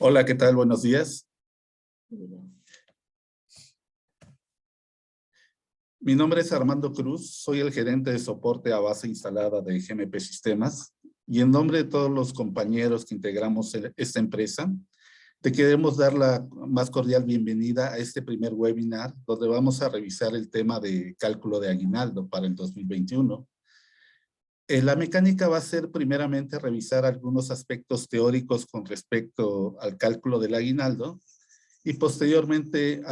Hola, ¿qué tal? Buenos días. Mi nombre es Armando Cruz, soy el gerente de soporte a base instalada de GMP Sistemas y en nombre de todos los compañeros que integramos esta empresa, te queremos dar la más cordial bienvenida a este primer webinar donde vamos a revisar el tema de cálculo de aguinaldo para el 2021. La mecánica va a ser primeramente revisar algunos aspectos teóricos con respecto al cálculo del aguinaldo. Y posteriormente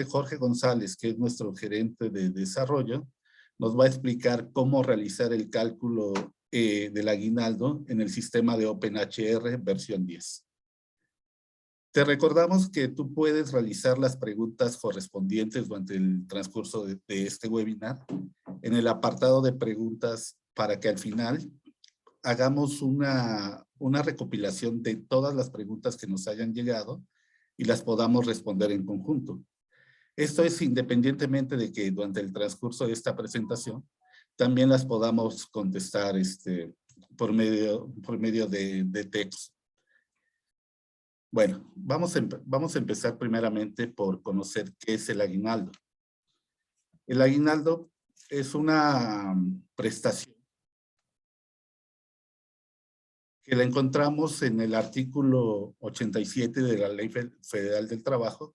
Jorge González, que es nuestro gerente de desarrollo, nos va a explicar cómo realizar el cálculo del aguinaldo en el sistema de OpenHR versión 10. Te recordamos que tú puedes realizar las preguntas correspondientes durante el transcurso de este webinar en el apartado de preguntas para que al final hagamos una recopilación de todas las preguntas que nos hayan llegado y las podamos responder en conjunto. Esto es independientemente de que durante el transcurso de esta presentación también las podamos contestar por medio de texto. Bueno, vamos a empezar primeramente por conocer qué es el aguinaldo. El aguinaldo es una prestación que la encontramos en el artículo 87 de la Ley Federal del Trabajo,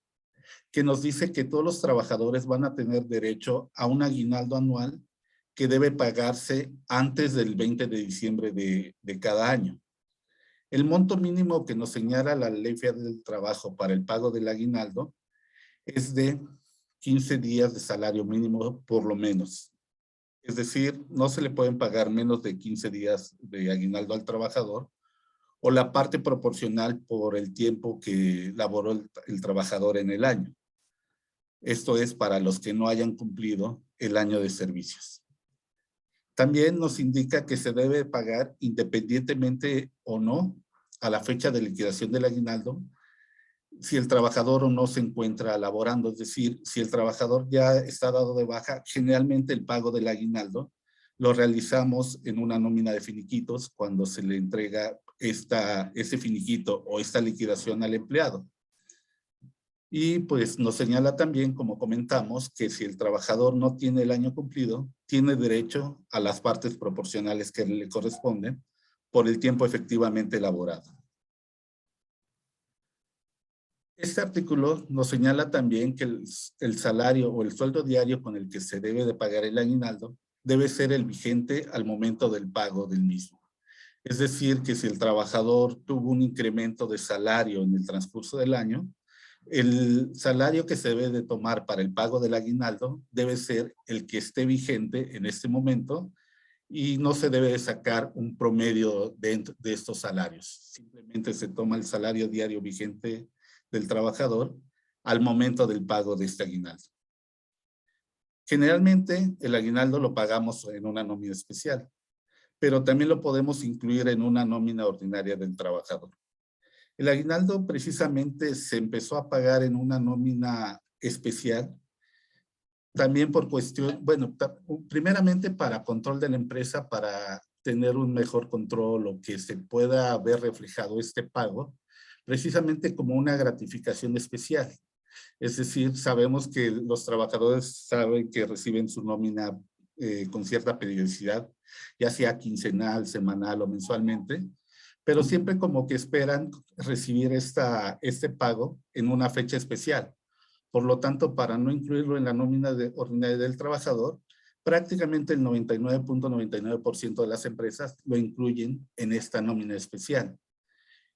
que nos dice que todos los trabajadores van a tener derecho a un aguinaldo anual que debe pagarse antes del 20 de diciembre de cada año. El monto mínimo que nos señala la Ley Federal del Trabajo para el pago del aguinaldo es de 15 días de salario mínimo por lo menos. Es decir, no se le pueden pagar menos de 15 días de aguinaldo al trabajador o la parte proporcional por el tiempo que laboró el trabajador en el año. Esto es para los que no hayan cumplido el año de servicios. También nos indica que se debe pagar independientemente o no a la fecha de liquidación del aguinaldo si el trabajador o no se encuentra laborando. Es decir, si el trabajador ya está dado de baja, generalmente el pago del aguinaldo lo realizamos en una nómina de finiquitos cuando se le entrega ese finiquito o esta liquidación al empleado. Y pues nos señala también, como comentamos, que si el trabajador no tiene el año cumplido, tiene derecho a las partes proporcionales que le corresponden por el tiempo efectivamente laborado. Este artículo nos señala también que el salario o el sueldo diario con el que se debe de pagar el aguinaldo debe ser el vigente al momento del pago del mismo. Es decir, que si el trabajador tuvo un incremento de salario en el transcurso del año, el salario que se debe de tomar para el pago del aguinaldo debe ser el que esté vigente en este momento y no se debe de sacar un promedio de estos salarios. Simplemente se toma el salario diario vigente del trabajador al momento del pago de este aguinaldo. Generalmente el aguinaldo lo pagamos en una nómina especial, pero también lo podemos incluir en una nómina ordinaria del trabajador. El aguinaldo precisamente se empezó a pagar en una nómina especial, también por cuestión, bueno, primeramente para control de la empresa, para tener un mejor control o que se pueda ver reflejado este pago, precisamente como una gratificación especial. Es decir, sabemos que los trabajadores saben que reciben su nómina con cierta periodicidad, ya sea quincenal, semanal o mensualmente, pero siempre como que esperan recibir este pago en una fecha especial. Por lo tanto, para no incluirlo en la nómina ordinaria del trabajador, prácticamente el 99.99% de las empresas lo incluyen en esta nómina especial.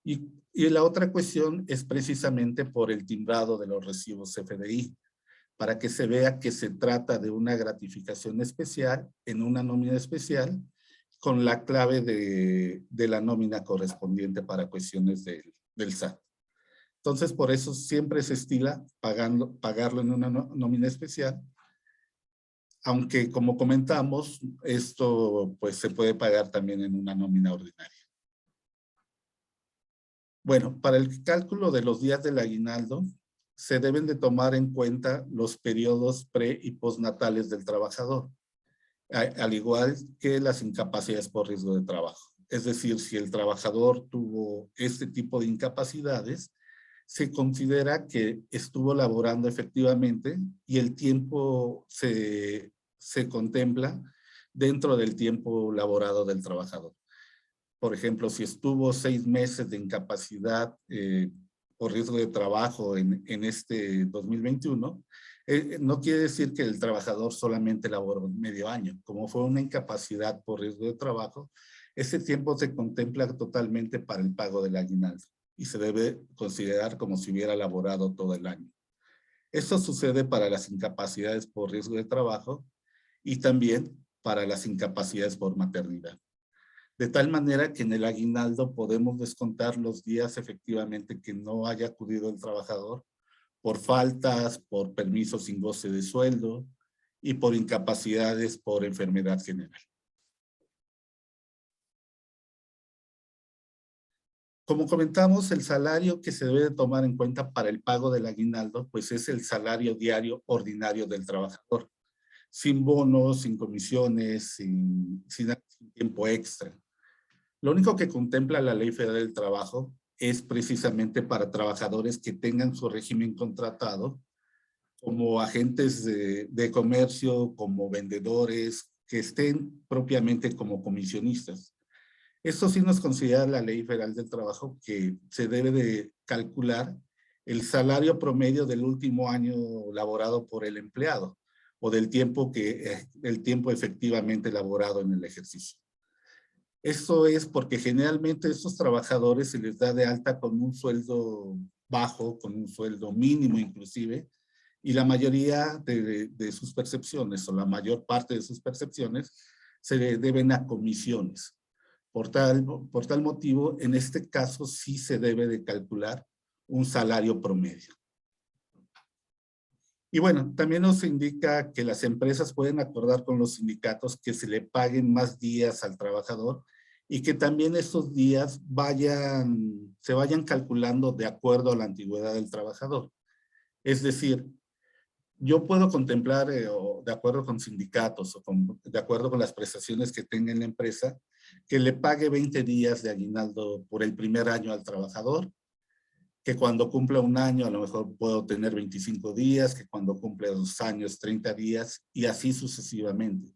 Y la otra cuestión es precisamente por el timbrado de los recibos CFDI, para que se vea que se trata de una gratificación especial en una nómina especial con la clave de la nómina correspondiente para cuestiones del SAT. Entonces, por eso siempre se estila pagarlo en una nómina especial, aunque como comentamos, esto pues se puede pagar también en una nómina ordinaria. Bueno, para el cálculo de los días del aguinaldo, se deben de tomar en cuenta los periodos pre- y postnatales del trabajador, al igual que las incapacidades por riesgo de trabajo. es decir, si el trabajador tuvo este tipo de incapacidades, se considera que estuvo laborando efectivamente y el tiempo se contempla dentro del tiempo laborado del trabajador. Por ejemplo, si estuvo 6 meses de incapacidad por riesgo de trabajo en este 2021, no quiere decir que el trabajador solamente laboró medio año. Como fue una incapacidad por riesgo de trabajo, ese tiempo se contempla totalmente para el pago del aguinaldo y se debe considerar como si hubiera laborado todo el año. Esto sucede para las incapacidades por riesgo de trabajo y también para las incapacidades por maternidad. De tal manera que en el aguinaldo podemos descontar los días efectivamente que no haya acudido el trabajador por faltas, por permisos sin goce de sueldo y por incapacidades por enfermedad general. Como comentamos, el salario que se debe de tomar en cuenta para el pago del aguinaldo, pues es el salario diario ordinario del trabajador, sin bonos, sin comisiones, sin tiempo extra. Lo único que contempla la Ley Federal del Trabajo es precisamente para trabajadores que tengan su régimen contratado, como agentes de comercio, como vendedores, que estén propiamente como comisionistas. Esto sí nos considera la Ley Federal del Trabajo que se debe de calcular el salario promedio del último año laborado por el empleado o del tiempo el tiempo efectivamente laborado en el ejercicio. Esto es porque generalmente a estos trabajadores se les da de alta con un sueldo bajo, con un sueldo mínimo inclusive, y la mayoría de sus percepciones o la mayor parte de sus percepciones se le deben a comisiones. Por tal motivo, en este caso sí se debe de calcular un salario promedio. Y bueno, también nos indica que las empresas pueden acordar con los sindicatos que se le paguen más días al trabajador y que también estos días se vayan calculando de acuerdo a la antigüedad del trabajador. Es decir, yo puedo contemplar, de acuerdo con sindicatos o de acuerdo con las prestaciones que tenga en la empresa, que le pague 20 días de aguinaldo por el primer año al trabajador, que cuando cumpla un año a lo mejor puedo tener 25 días, que cuando cumple 2 años 30 días y así sucesivamente.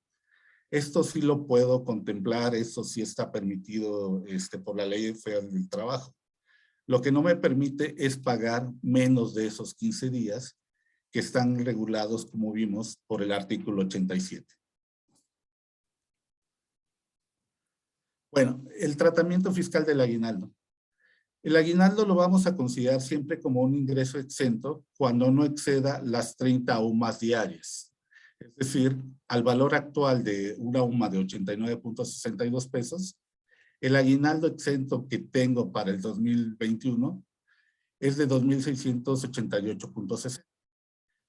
Esto sí lo puedo contemplar, esto sí está permitido por la Ley Federal del Trabajo. Lo que no me permite es pagar menos de esos 15 días que están regulados, como vimos, por el artículo 87. Bueno, el tratamiento fiscal del aguinaldo. El aguinaldo lo vamos a considerar siempre como un ingreso exento cuando no exceda las 30 UMAS diarias. Es decir, al valor actual de una UMA de 89.62 pesos, el aguinaldo exento que tengo para el 2021 es de 2.688.60.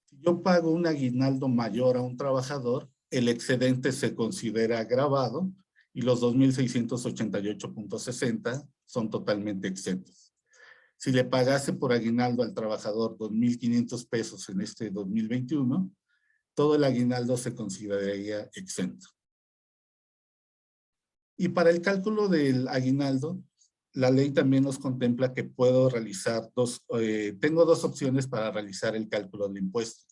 Si yo pago un aguinaldo mayor a un trabajador, el excedente se considera agravado y los 2.688.60 son totalmente exentos. Si le pagase por aguinaldo al trabajador 2.500 pesos en este 2021, todo el aguinaldo se consideraría exento. Y para el cálculo del aguinaldo, la ley también nos contempla que puedo realizar tengo dos opciones para realizar el cálculo del impuesto.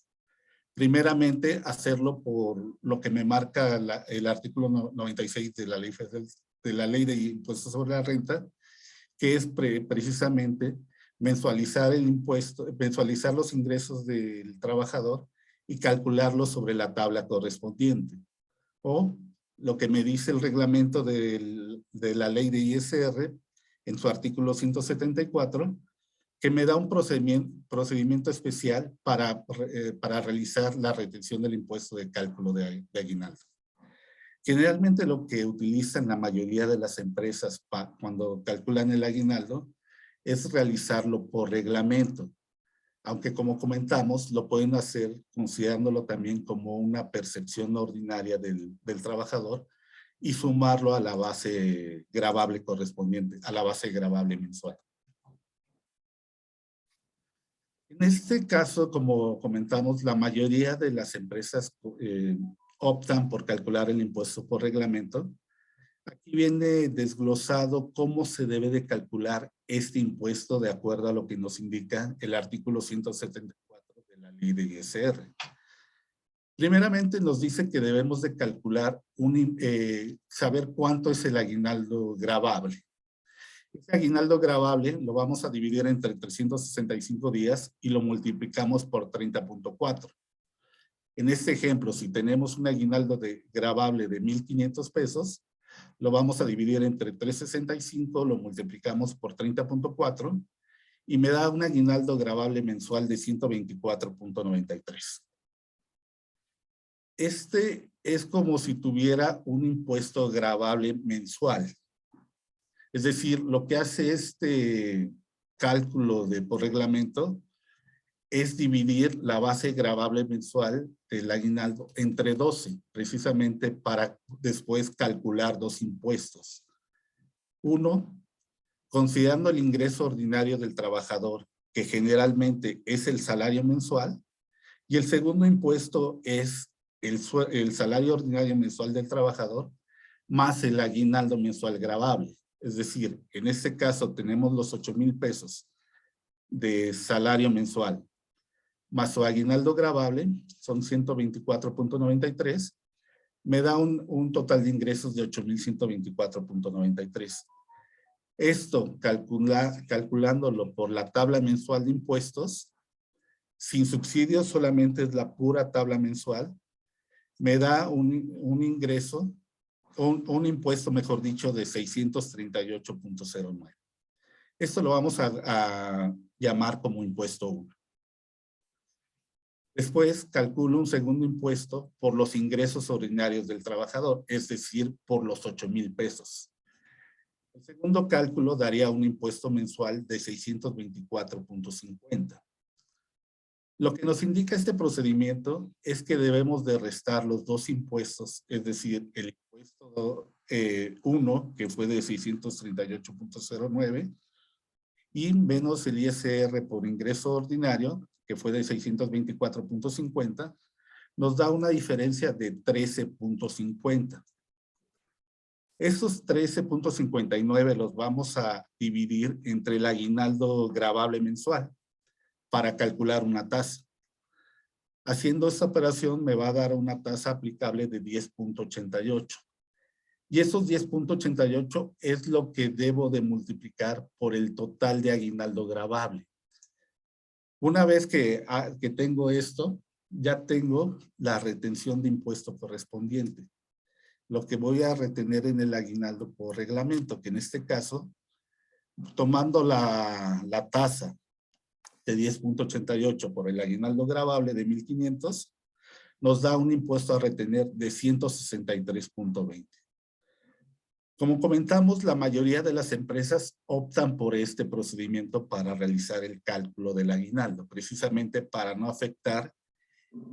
Primeramente, hacerlo por lo que me marca el artículo 96 de la ley de impuestos sobre la renta, que es precisamente mensualizar el impuesto, mensualizar los ingresos del trabajador y calcularlos sobre la tabla correspondiente. O lo que me dice el reglamento de la ley de ISR en su artículo 174, que me da un procedimiento especial para realizar la retención del impuesto de cálculo de aguinaldo. Generalmente lo que utilizan la mayoría de las empresas cuando calculan el aguinaldo es realizarlo por reglamento, aunque como comentamos lo pueden hacer considerándolo también como una percepción ordinaria del trabajador y sumarlo a la base gravable correspondiente, a la base gravable mensual. En este caso, como comentamos, la mayoría de las empresas optan por calcular el impuesto por reglamento, Aquí viene desglosado cómo se debe de calcular este impuesto de acuerdo a lo que nos indica el artículo 174 de la ley de ISR. Primeramente nos dice que debemos de calcular, saber cuánto es el aguinaldo gravable. Este aguinaldo gravable lo vamos a dividir entre 365 días y lo multiplicamos por 30.4. En este ejemplo, si tenemos un aguinaldo gravable de 1,500 pesos, lo vamos a dividir entre 365, lo multiplicamos por 30.4 y me da un aguinaldo gravable mensual de 124.93. Este es como si tuviera un impuesto gravable mensual. Es decir, lo que hace este cálculo por reglamento es dividir la base gravable mensual del aguinaldo entre 12, precisamente para después calcular dos impuestos. Uno, considerando el ingreso ordinario del trabajador, que generalmente es el salario mensual, y el segundo impuesto es el salario ordinario mensual del trabajador más el aguinaldo mensual gravable. Es decir, en este caso tenemos los 8,000 pesos de salario mensual, más su aguinaldo gravable, son 124.93, me da un total de ingresos de 8,124.93. Esto, calculándolo por la tabla mensual de impuestos, sin subsidios, solamente es la pura tabla mensual, me da un ingreso, un impuesto, mejor dicho, de 638.09. Esto lo vamos a llamar como impuesto 1. Después calculo un segundo impuesto por los ingresos ordinarios del trabajador, es decir, por los 8,000 pesos. El segundo cálculo daría un impuesto mensual de 624.50. Lo que nos indica este procedimiento es que debemos de restar los dos impuestos, es decir, el impuesto 1, que fue de 638.09, y menos el ISR por ingreso ordinario, que fue de 624.50, nos da una diferencia de 13.50. Esos 13.59 los vamos a dividir entre el aguinaldo gravable mensual para calcular una tasa. Haciendo esta operación me va a dar una tasa aplicable de 10.88. Y esos 10.88 es lo que debo de multiplicar por el total de aguinaldo gravable. Una vez que tengo esto, ya tengo la retención de impuesto correspondiente. Lo que voy a retener en el aguinaldo por reglamento, que en este caso, tomando la tasa de 10.88 por el aguinaldo gravable de 1,500, nos da un impuesto a retener de 163.20. Como comentamos, la mayoría de las empresas optan por este procedimiento para realizar el cálculo del aguinaldo, precisamente para no afectar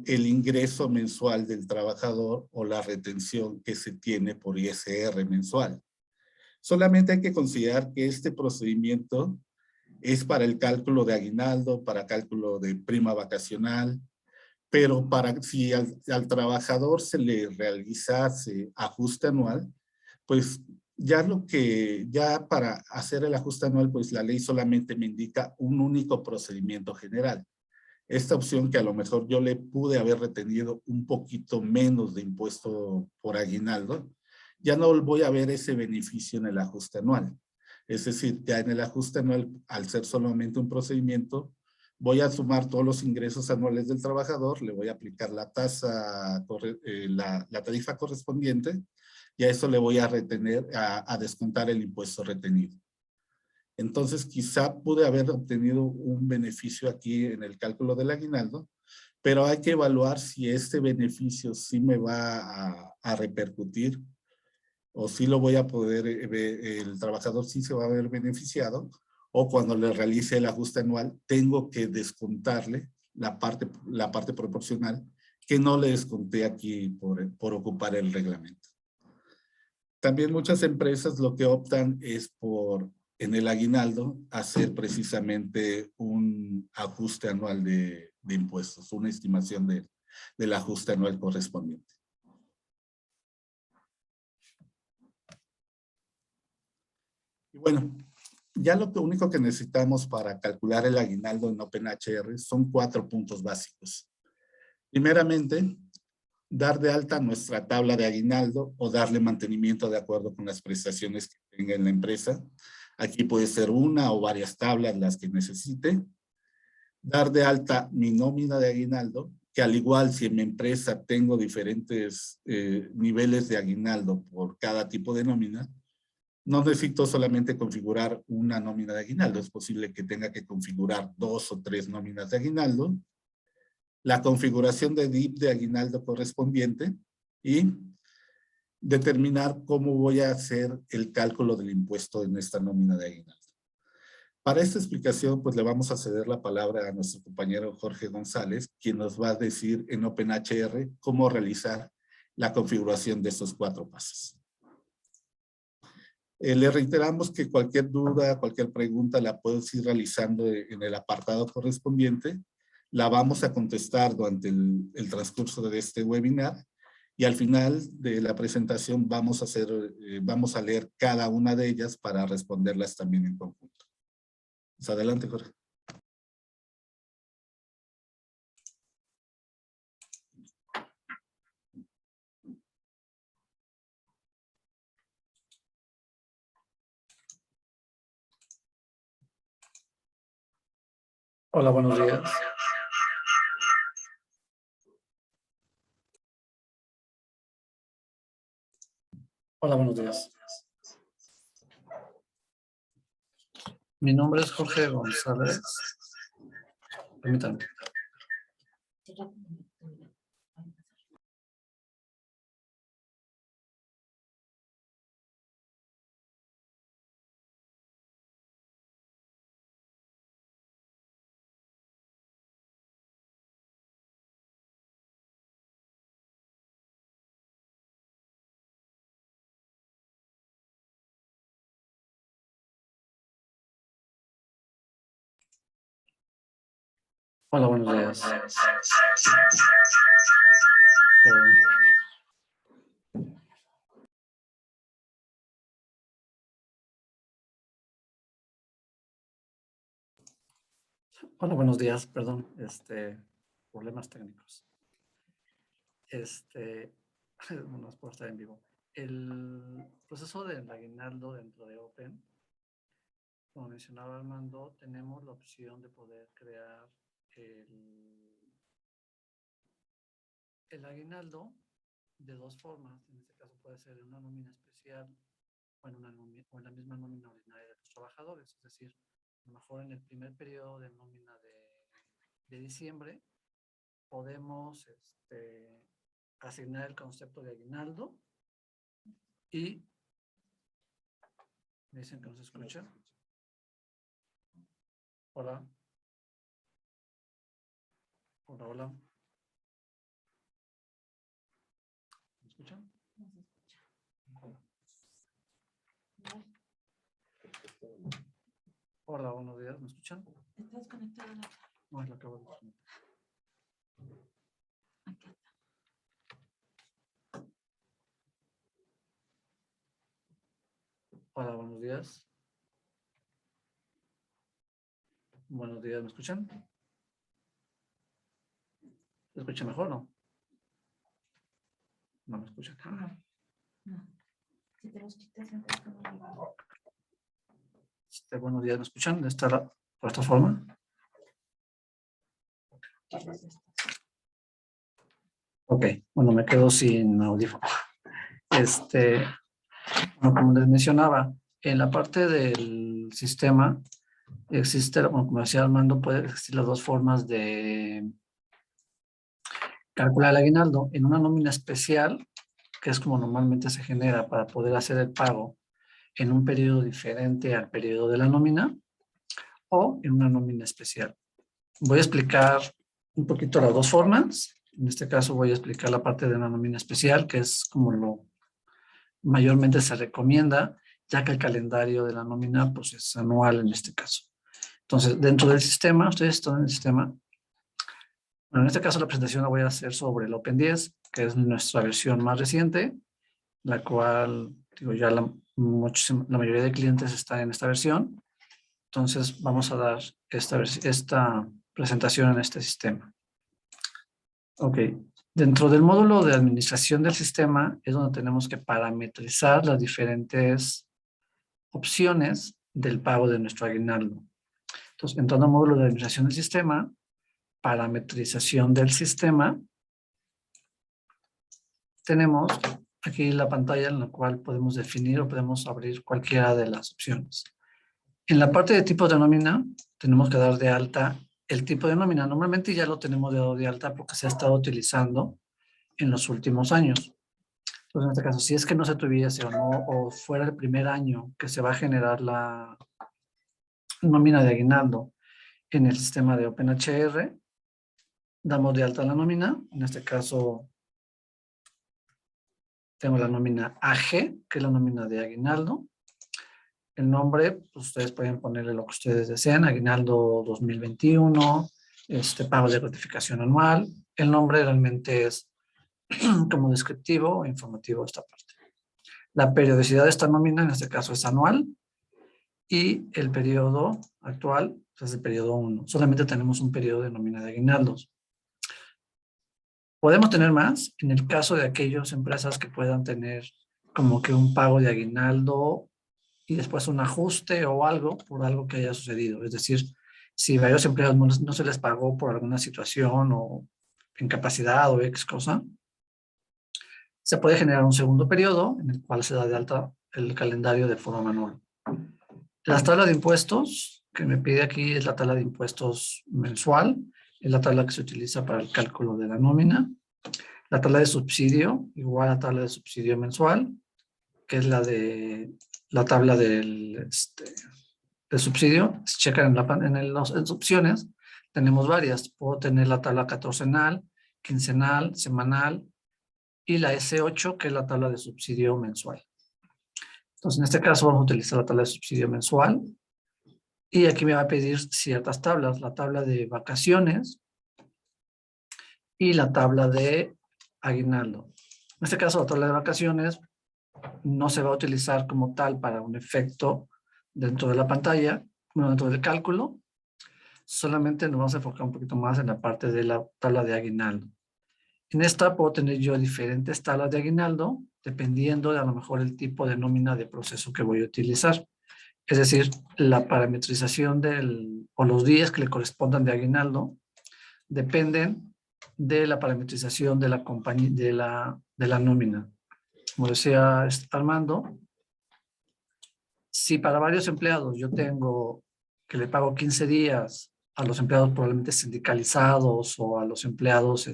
el ingreso mensual del trabajador o la retención que se tiene por ISR mensual. Solamente hay que considerar que este procedimiento es para el cálculo de aguinaldo, para cálculo de prima vacacional, pero si al trabajador se le realizase ajuste anual, pues ya para hacer el ajuste anual, pues la ley solamente me indica un único procedimiento general. Esta opción que a lo mejor yo le pude haber retenido un poquito menos de impuesto por aguinaldo, ya no voy a ver ese beneficio en el ajuste anual. Es decir, ya en el ajuste anual, al ser solamente un procedimiento, voy a sumar todos los ingresos anuales del trabajador, le voy a aplicar la tasa, la tarifa correspondiente, y a eso le voy a retener, a descontar el impuesto retenido. Entonces, quizá pude haber obtenido un beneficio aquí en el cálculo del aguinaldo, pero hay que evaluar si este beneficio sí me va a repercutir o si lo voy a poder, el trabajador sí se va a ver beneficiado, o cuando le realice el ajuste anual, tengo que descontarle la parte proporcional que no le desconté aquí por ocupar el reglamento. También muchas empresas lo que optan es en el aguinaldo, hacer precisamente un ajuste anual de impuestos, una estimación del ajuste anual correspondiente. Y bueno, ya lo único que necesitamos para calcular el aguinaldo en OpenHR son 4 puntos básicos. Primeramente, dar de alta nuestra tabla de aguinaldo o darle mantenimiento de acuerdo con las prestaciones que tenga en la empresa. Aquí puede ser una o varias tablas las que necesite. Dar de alta mi nómina de aguinaldo, que al igual si en mi empresa tengo diferentes niveles de aguinaldo por cada tipo de nómina, no necesito solamente configurar una nómina de aguinaldo, es posible que tenga que configurar 2 o 3 nóminas de aguinaldo, la configuración de DIP de aguinaldo correspondiente y determinar cómo voy a hacer el cálculo del impuesto en esta nómina de aguinaldo. Para esta explicación, pues le vamos a ceder la palabra a nuestro compañero Jorge González, quien nos va a decir en OpenHR cómo realizar la configuración de estos 4 pasos. Le reiteramos que cualquier duda, cualquier pregunta la puedes ir realizando en el apartado correspondiente. La vamos a contestar durante el transcurso de este webinar y al final de la presentación vamos a leer cada una de ellas para responderlas también en conjunto. Pues adelante, Jorge. Hola, buenos días. Hola, buenos días. Mi nombre es Jorge González. Permítanme. Hola, buenos días. Hola, buenos días, perdón, problemas técnicos. Bueno, es por estar en vivo. El proceso del aguinaldo dentro de Open, como mencionaba Armando, tenemos la opción de poder crear el aguinaldo de 2 formas. En este caso puede ser en una nómina especial o en la misma nómina ordinaria de los trabajadores. Es decir, a lo mejor en el primer periodo de nómina de diciembre podemos asignar el concepto de aguinaldo y me dicen que no se escucha. Hola. Hola, hola. ¿Me escuchan? No se escucha. Hola, buenos días. ¿Me escuchan? ¿Estás conectado a la... No, lo acabo de desconectar. Aquí está. Hola, buenos días. Buenos días, ¿me escuchan? ¿Se escucha mejor o no? No me escuchan. No. Si te los quitas, entonces como... Buenos días, ¿me escuchan? ¿De por esta forma? Ok, bueno, me quedo sin audífono. Bueno, como les mencionaba, en la parte del sistema existe, bueno, como decía Armando, puede existir las 2 formas de calcular el aguinaldo. En una nómina especial, que es como normalmente se genera para poder hacer el pago en un periodo diferente al periodo de la nómina, o en una nómina especial. Voy a explicar un poquito las 2 formas. En este caso voy a explicar la parte de una nómina especial, que es como lo mayormente se recomienda, ya que el calendario de la nómina pues, es anual en este caso. Entonces, dentro del sistema, ustedes están en el sistema. Bueno, en este caso la presentación la voy a hacer sobre el Open 10, que es nuestra versión más reciente, la cual, digo, ya la la mayoría de clientes está en esta versión. Entonces vamos a dar esta presentación en este sistema. Ok, dentro del módulo de administración del sistema es donde tenemos que parametrizar las diferentes opciones del pago de nuestro aguinaldo. Entonces, entrando al módulo de administración del sistema, parametrización del sistema, tenemos aquí la pantalla en la cual podemos definir o podemos abrir cualquiera de las opciones. En la parte de tipo de nómina, tenemos que dar de alta el tipo de nómina. Normalmente ya lo tenemos dado de alta porque se ha estado utilizando en los últimos años. Entonces, en este caso, si es que no se tuviese o no, o fuera el primer año que se va a generar la nómina de aguinaldo en el sistema de OpenHR, damos de alta la nómina. En este caso, tengo la nómina AG, que es la nómina de aguinaldo. El nombre, pues ustedes pueden ponerle lo que ustedes deseen, aguinaldo 2021, pago de gratificación anual. El nombre realmente es como descriptivo o informativo esta parte. La periodicidad de esta nómina, en este caso, es anual. Y el periodo actual es el periodo 1. Solamente tenemos un periodo de nómina de aguinaldos. Podemos tener más en el caso de aquellas empresas que puedan tener como que un pago de aguinaldo y después un ajuste o algo por algo que haya sucedido. Es decir, si varios empleados no se les pagó por alguna situación o incapacidad o X cosa, se puede generar un segundo periodo en el cual se da de alta el calendario de forma manual. Las tablas de impuestos que me pide aquí es la tabla de impuestos mensual, es la tabla que se utiliza para el cálculo de la nómina. La tabla de subsidio, igual a la tabla de subsidio mensual, que es la tabla del subsidio. Si checan en las opciones, tenemos varias. Puedo tener la tabla catorcenal, quincenal, semanal y la S8, que es la tabla de subsidio mensual. Entonces, en este caso vamos a utilizar la tabla de subsidio mensual. Y aquí me va a pedir ciertas tablas. La tabla de vacaciones y la tabla de aguinaldo. En este caso, la tabla de vacaciones no se va a utilizar como tal para un efecto dentro de la pantalla, bueno, dentro del cálculo. Solamente nos vamos a enfocar un poquito más en la parte de la tabla de aguinaldo. En esta puedo tener yo diferentes tablas de aguinaldo, dependiendo de a lo mejor el tipo de nómina de proceso que voy a utilizar. Es decir, la parametrización o los días que le correspondan de aguinaldo dependen de la parametrización de la compañía, de la nómina. Como decía Armando, si para varios empleados yo tengo que le pago 15 días a los empleados probablemente sindicalizados o a los empleados,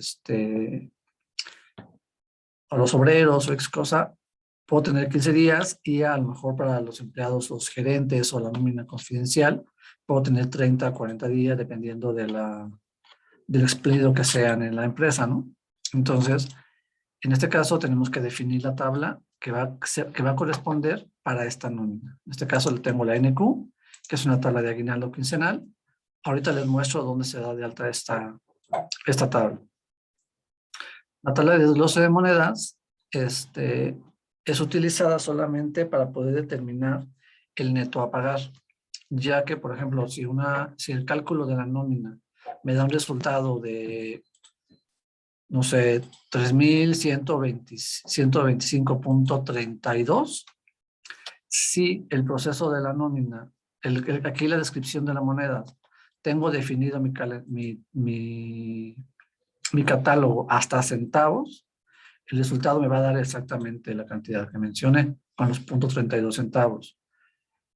a los obreros o X cosa, puedo tener 15 días y a lo mejor para los empleados, los gerentes o la nómina confidencial, puedo tener 30 a 40 días dependiendo del expedido que sean en la empresa, ¿no? Entonces, en este caso tenemos que definir la tabla que va a corresponder para esta nómina. En este caso le tengo la NQ, que es una tabla de aguinaldo quincenal. Ahorita les muestro dónde se da de alta esta tabla. La tabla de desglose de monedas es utilizada solamente para poder determinar el neto a pagar, ya que, por ejemplo, si el cálculo de la nómina me da un resultado de, no sé, 3,125.32, si el proceso de la nómina, aquí la descripción de la moneda, tengo definido mi catálogo hasta centavos, el resultado me va a dar exactamente la cantidad que mencioné, con los 0.32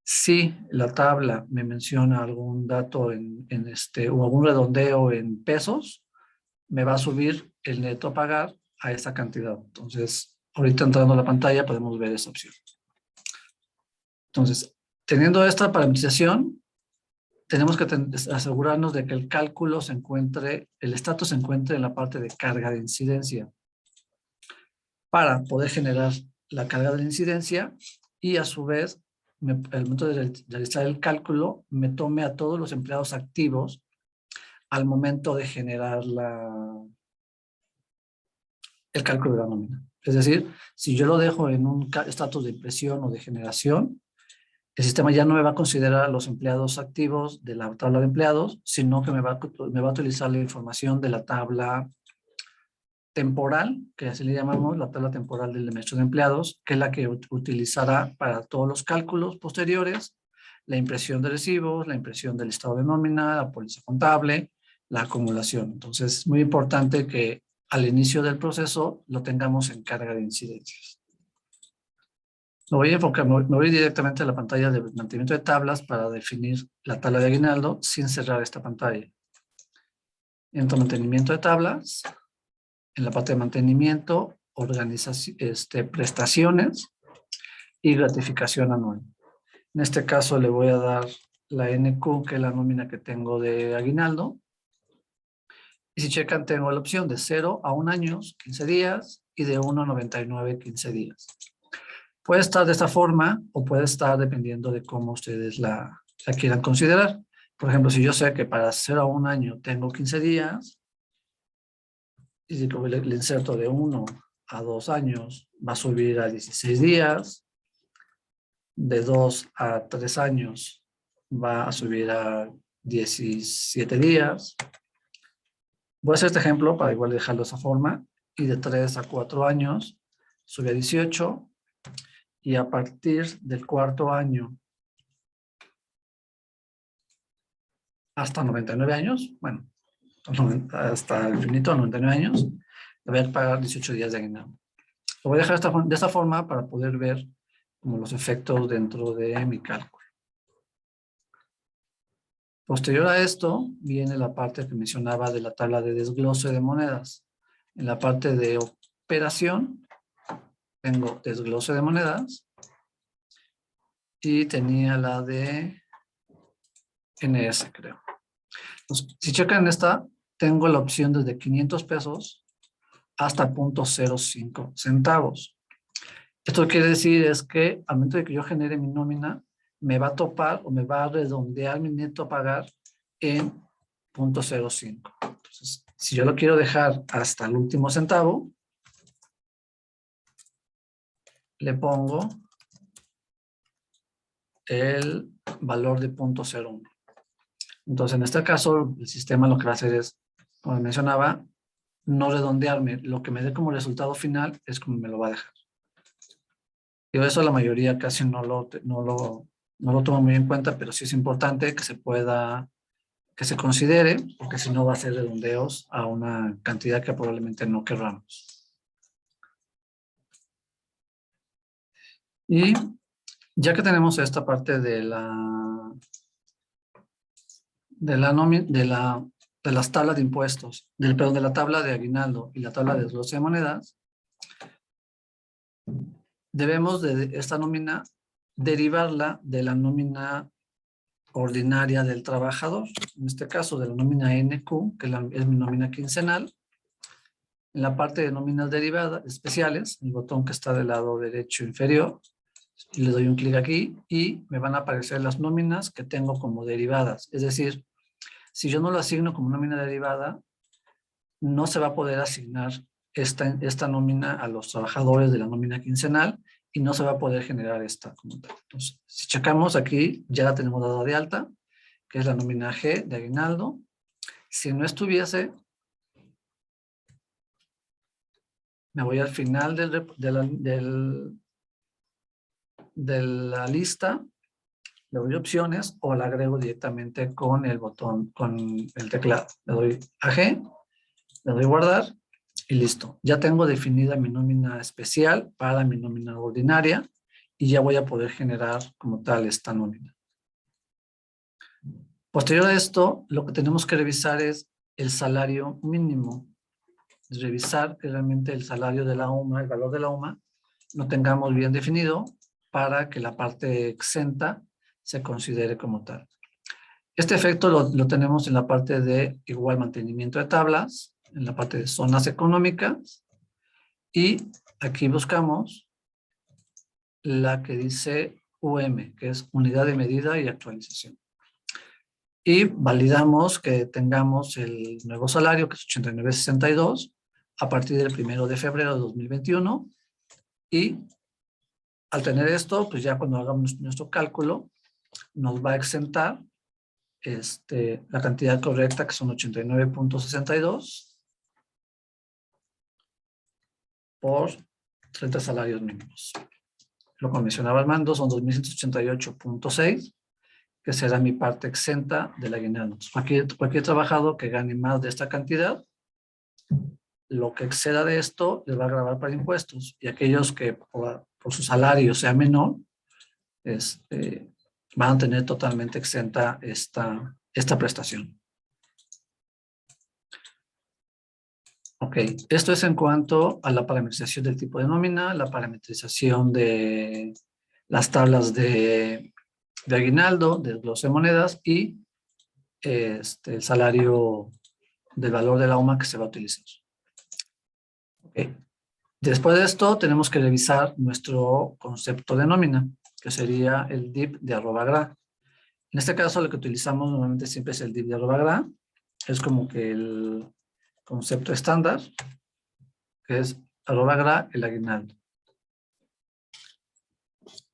Si la tabla me menciona algún dato o algún redondeo en pesos, me va a subir el neto a pagar a esa cantidad. Entonces, ahorita entrando a la pantalla podemos ver esa opción. Entonces, teniendo esta parametrización, tenemos que asegurarnos de que el cálculo el estatus se encuentre en la parte de carga de incidencia para poder generar la carga de la incidencia y a su vez, al momento de realizar el cálculo, me tome a todos los empleados activos al momento de generar el cálculo de la nómina. Es decir, si yo lo dejo en un estatus de impresión o de generación, el sistema ya no me va a considerar a los empleados activos de la tabla de empleados, sino que me va a utilizar la información de la tabla temporal, que así le llamamos la tabla temporal del maestro de empleados, que es la que utilizará para todos los cálculos posteriores, la impresión de recibos, la impresión del estado de nómina, la póliza contable, la acumulación. Entonces, es muy importante que al inicio del proceso lo tengamos en carga de incidencias. Me voy directamente a la pantalla de mantenimiento de tablas para definir la tabla de aguinaldo sin cerrar esta pantalla. Entro a mantenimiento de tablas. En la parte de mantenimiento, prestaciones y gratificación anual. En este caso le voy a dar la NQ, que es la nómina que tengo de aguinaldo. Y si checan, tengo la opción de 0 a 1 año, 15 días, y de 1 a 99, 15 días. Puede estar de esta forma o puede estar dependiendo de cómo ustedes la quieran considerar. Por ejemplo, si yo sé que para 0 a 1 año tengo 15 días, y si le inserto de 1 a 2 años, va a subir a 16 días. De 2 a 3 años, va a subir a 17 días. Voy a hacer este ejemplo para igual dejarlo de esa forma. Y de 3 a 4 años, sube a 18. Y a partir del 4º año hasta 99 años, bueno, hasta el infinito, 99 años, voy a pagar 18 días de aguinaldo. Lo voy a dejar de esta forma para poder ver como los efectos dentro de mi cálculo. Posterior a esto, viene la parte que mencionaba de la tabla de desglose de monedas. En la parte de operación, tengo desglose de monedas y tenía la de NS, creo. Entonces, si checan esta, tengo la opción desde 500 pesos hasta 0.05 centavos. Esto quiere decir es que al momento de que yo genere mi nómina, me va a topar o me va a redondear mi neto a pagar en 0.05. Entonces, si yo lo quiero dejar hasta el último centavo, le pongo el valor de 0.01. Entonces, en este caso, el sistema lo que va a hacer es, como mencionaba, no redondearme. Lo que me dé como resultado final es como me lo va a dejar. Y eso la mayoría casi no lo toma muy en cuenta, pero sí es importante que se considere, porque si no va a ser redondeos a una cantidad que probablemente no querramos. Y ya que tenemos esta parte de las tablas de impuestos, de la tabla de aguinaldo y la tabla de desglose de monedas, debemos de esta nómina derivarla de la nómina ordinaria del trabajador, en este caso de la nómina NQ, que es mi nómina quincenal. En la parte de nóminas derivadas especiales, el botón que está del lado derecho inferior, y le doy un clic aquí y me van a aparecer las nóminas que tengo como derivadas. Es decir, si yo no lo asigno como nómina derivada, no se va a poder asignar esta nómina a los trabajadores de la nómina quincenal y no se va a poder generar esta como tal. Entonces, si checamos aquí, ya la tenemos dada de alta, que es la nómina G de aguinaldo. Si no estuviese, me voy al final de la lista, le doy opciones o la agrego directamente con el botón, con el teclado. Le doy a G, le doy guardar y listo. Ya tengo definida mi nómina especial para mi nómina ordinaria y ya voy a poder generar como tal esta nómina. Posterior a esto, lo que tenemos que revisar es el salario mínimo. Revisar que realmente el salario de la UMA, el valor de la UMA, lo tengamos bien definido para que la parte exenta se considere como tal. Este efecto lo tenemos en la parte de igual mantenimiento de tablas, en la parte de zonas económicas, y aquí buscamos la que dice UM, que es unidad de medida y actualización. Y validamos que tengamos el nuevo salario, que es 89.62, a partir del 1 de febrero de 2021 y al tener esto, pues ya cuando hagamos nuestro cálculo, nos va a exentar la cantidad correcta, que son 89.62 por 30 salarios mínimos. Lo que mencionaba Armando son 2.188.6, que será mi parte exenta del aguinaldo. Cualquier trabajador que gane más de esta cantidad, lo que exceda de esto le va a gravar para impuestos, y aquellos que por su salario sea menor, van a tener totalmente exenta esta prestación. Ok, esto es en cuanto a la parametrización del tipo de nómina, la parametrización de las tablas de aguinaldo, de desglose de monedas y el salario del valor de la UMA que se va a utilizar. Okay. Después de esto tenemos que revisar nuestro concepto de nómina, que sería el DIP de @GRA. En este caso lo que utilizamos normalmente siempre es el DIP de @GRA. Es como que el concepto estándar, que es @GRA el aguinaldo.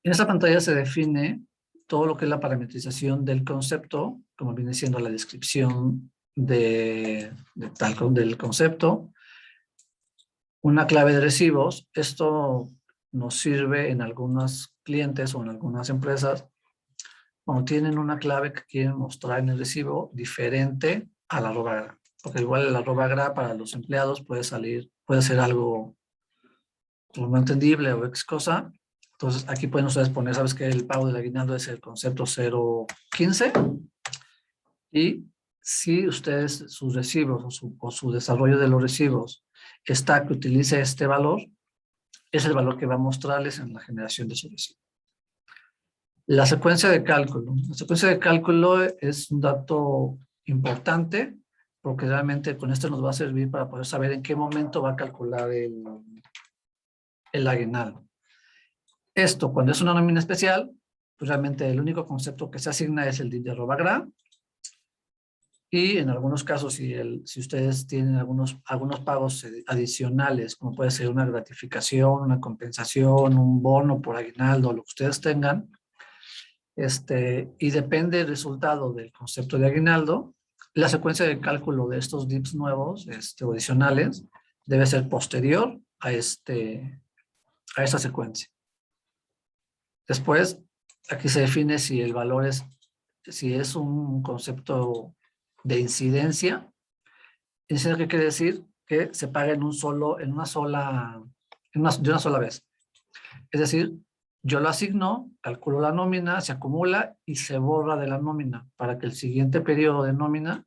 En esta pantalla se define todo lo que es la parametrización del concepto, como viene siendo la descripción del concepto, una clave de recibos. Esto nos sirve en algunos clientes o en algunas empresas cuando tienen una clave que quieren mostrar en el recibo diferente a la @GRA. Porque igual la @GRA para los empleados puede ser algo no entendible o X cosa. Entonces aquí pueden ustedes poner, sabes que el pago del aguinaldo es el concepto 015 y si ustedes sus recibos o su desarrollo de los recibos está que utilice este valor, es el valor que va a mostrarles en la generación de su recibo. La secuencia de cálculo. La secuencia de cálculo es un dato importante porque realmente con esto nos va a servir para poder saber en qué momento va a calcular el aguinaldo. Esto, cuando es una nómina especial, pues realmente el único concepto que se asigna es el DIP de @GRA. Y en algunos casos, si ustedes tienen algunos pagos adicionales, como puede ser una gratificación, una compensación, un bono por aguinaldo, lo que ustedes tengan, y depende el resultado del concepto de aguinaldo, la secuencia de cálculo de estos DIPs nuevos o adicionales debe ser posterior a esta secuencia. Después, aquí se define si el valor si es un concepto de incidencia. ¿Eso qué quiere decir? Que se paga de una sola vez. Es decir, yo lo asigno, calculo la nómina, se acumula y se borra de la nómina para que el siguiente periodo de nómina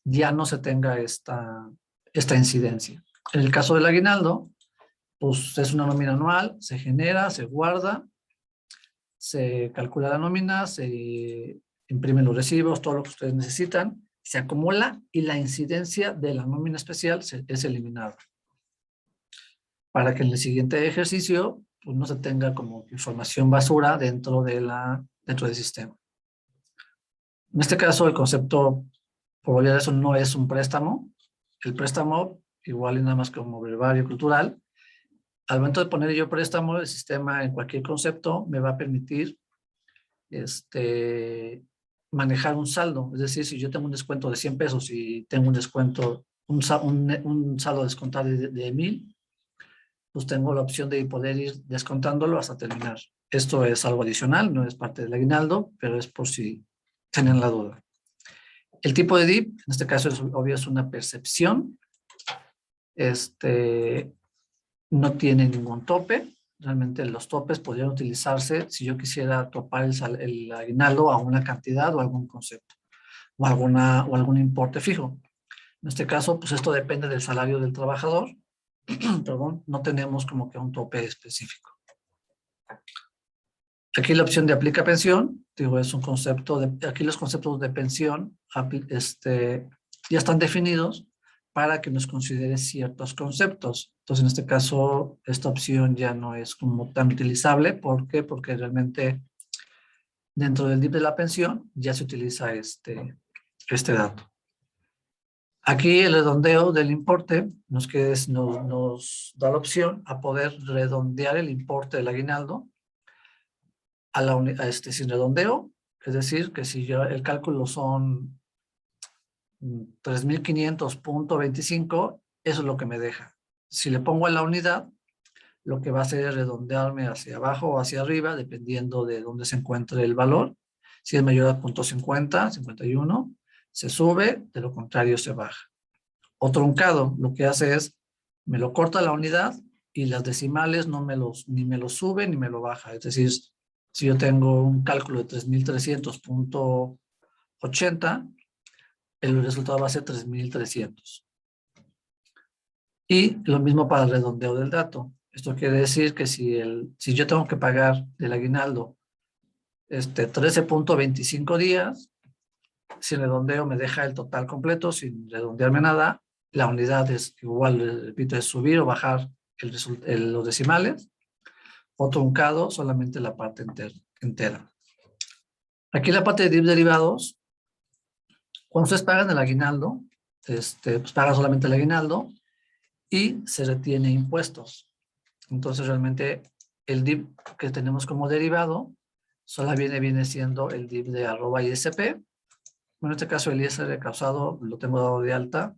ya no se tenga esta incidencia. En el caso del aguinaldo, pues es una nómina anual, se genera, se guarda, se calcula la nómina, se imprimen los recibos, todo lo que ustedes necesitan, se acumula y la incidencia de la nómina especial es eliminada. Para que en el siguiente ejercicio pues no se tenga como información basura dentro del sistema. En este caso el concepto, por obviar eso, no es un préstamo. El préstamo, igual y nada más como verbario cultural, al momento de poner yo préstamo, el sistema en cualquier concepto me va a permitir manejar un saldo. Es decir, si yo tengo un descuento de 100 pesos y tengo un descuento, un saldo descontado de 1,000, pues tengo la opción de poder ir descontándolo hasta terminar. Esto es algo adicional, no es parte del aguinaldo, pero es por si tienen la duda. El tipo de DIP, en este caso es obvio, es una percepción. No tiene ningún tope. Realmente los topes podrían utilizarse si yo quisiera topar el aguinaldo a una cantidad o algún concepto o algún importe fijo. En este caso, pues esto depende del salario del trabajador. Perdón, no tenemos como que un tope específico. Aquí la opción de aplica pensión, digo, es un concepto aquí los conceptos de pensión ya están definidos para que nos considere ciertos conceptos. Entonces, en este caso, esta opción ya no es como tan utilizable. ¿Por qué? Porque realmente dentro del DIP de la pensión ya se utiliza este dato. Aquí el redondeo del importe nos da la opción a poder redondear el importe del aguinaldo sin redondeo, es decir, que si el cálculo son 3,500.25, eso es lo que me deja. Si le pongo en la unidad, lo que va a hacer es redondearme hacia abajo o hacia arriba, dependiendo de dónde se encuentre el valor. Si es mayor a 0,50, 51, se sube, de lo contrario se baja. O truncado, lo que hace es, me lo corta la unidad y las decimales ni me lo sube ni me lo baja. Es decir, si yo tengo un cálculo de 3,300.80, el resultado va a ser 3,300. Y lo mismo para el redondeo del dato. Esto quiere decir que si yo tengo que pagar del aguinaldo 13.25 días, si el redondeo me deja el total completo sin redondearme nada, la unidad es igual, repito, es subir o bajar los decimales, o truncado solamente la parte entera. Aquí la parte de DIP derivados, cuando ustedes pagan el aguinaldo, pues pagan solamente el aguinaldo y se retiene impuestos. Entonces realmente el DIP que tenemos como derivado solo viene siendo el DIP de @ISP. En este caso el ISR causado lo tengo dado de alta,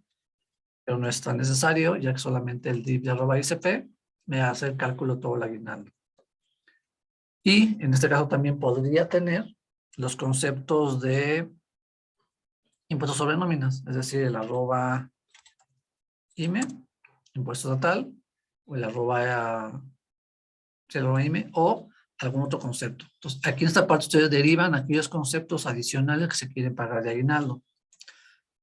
pero no es tan necesario, ya que solamente el DIP de @ISP me hace el cálculo todo el aguinaldo. Y en este caso también podría tener los conceptos de impuestos sobre nóminas, es decir, el @IME, impuesto total, o el @IME, o algún otro concepto. Entonces, aquí en esta parte ustedes derivan aquellos conceptos adicionales que se quieren pagar de aguinaldo.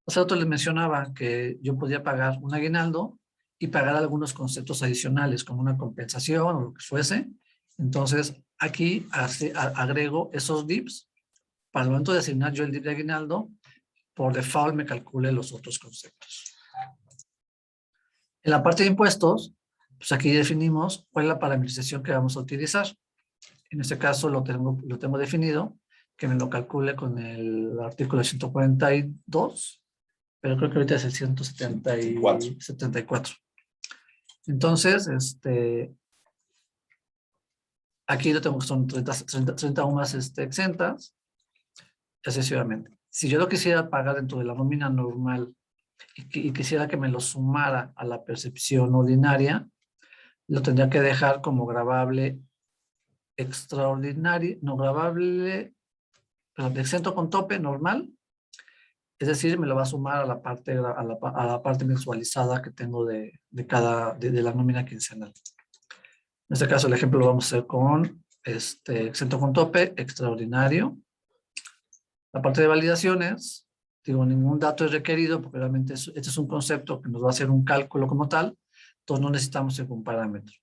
Hace rato les mencionaba que yo podía pagar un aguinaldo y pagar algunos conceptos adicionales, como una compensación o lo que fuese. Entonces, aquí agrego esos DIPs. Para el momento de asignar yo el DIP de aguinaldo, por default me calcule los otros conceptos. En la parte de impuestos, pues aquí definimos cuál es la parametrización que vamos a utilizar. En este caso lo tengo definido, que me lo calcule con el artículo 142, pero creo que ahorita es el 174. Entonces, aquí lo tengo que son 30 UMAS exentas, excesivamente. Si yo lo quisiera pagar dentro de la nómina normal y quisiera que me lo sumara a la percepción ordinaria, lo tendría que dejar como gravable extraordinario, no gravable, perdón, exento con tope normal, es decir, me lo va a sumar a la parte mensualizada que tengo de la nómina quincenal. En este caso el ejemplo lo vamos a hacer con exento con tope, extraordinario. La parte de validaciones, digo, ningún dato es requerido porque realmente este es un concepto que nos va a hacer un cálculo como tal, entonces no necesitamos ningún parámetro.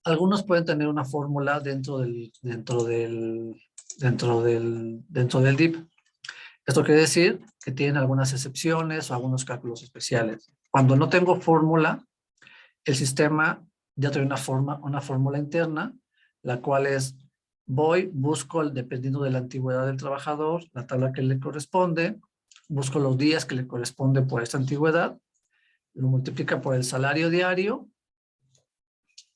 Algunos pueden tener una fórmula dentro del DIP. Esto quiere decir que tienen algunas excepciones o algunos cálculos especiales. Cuando no tengo fórmula, el sistema ya tiene una fórmula interna, la cual es busco, dependiendo de la antigüedad del trabajador, la tabla que le corresponde, busco los días que le corresponde por esta antigüedad, lo multiplica por el salario diario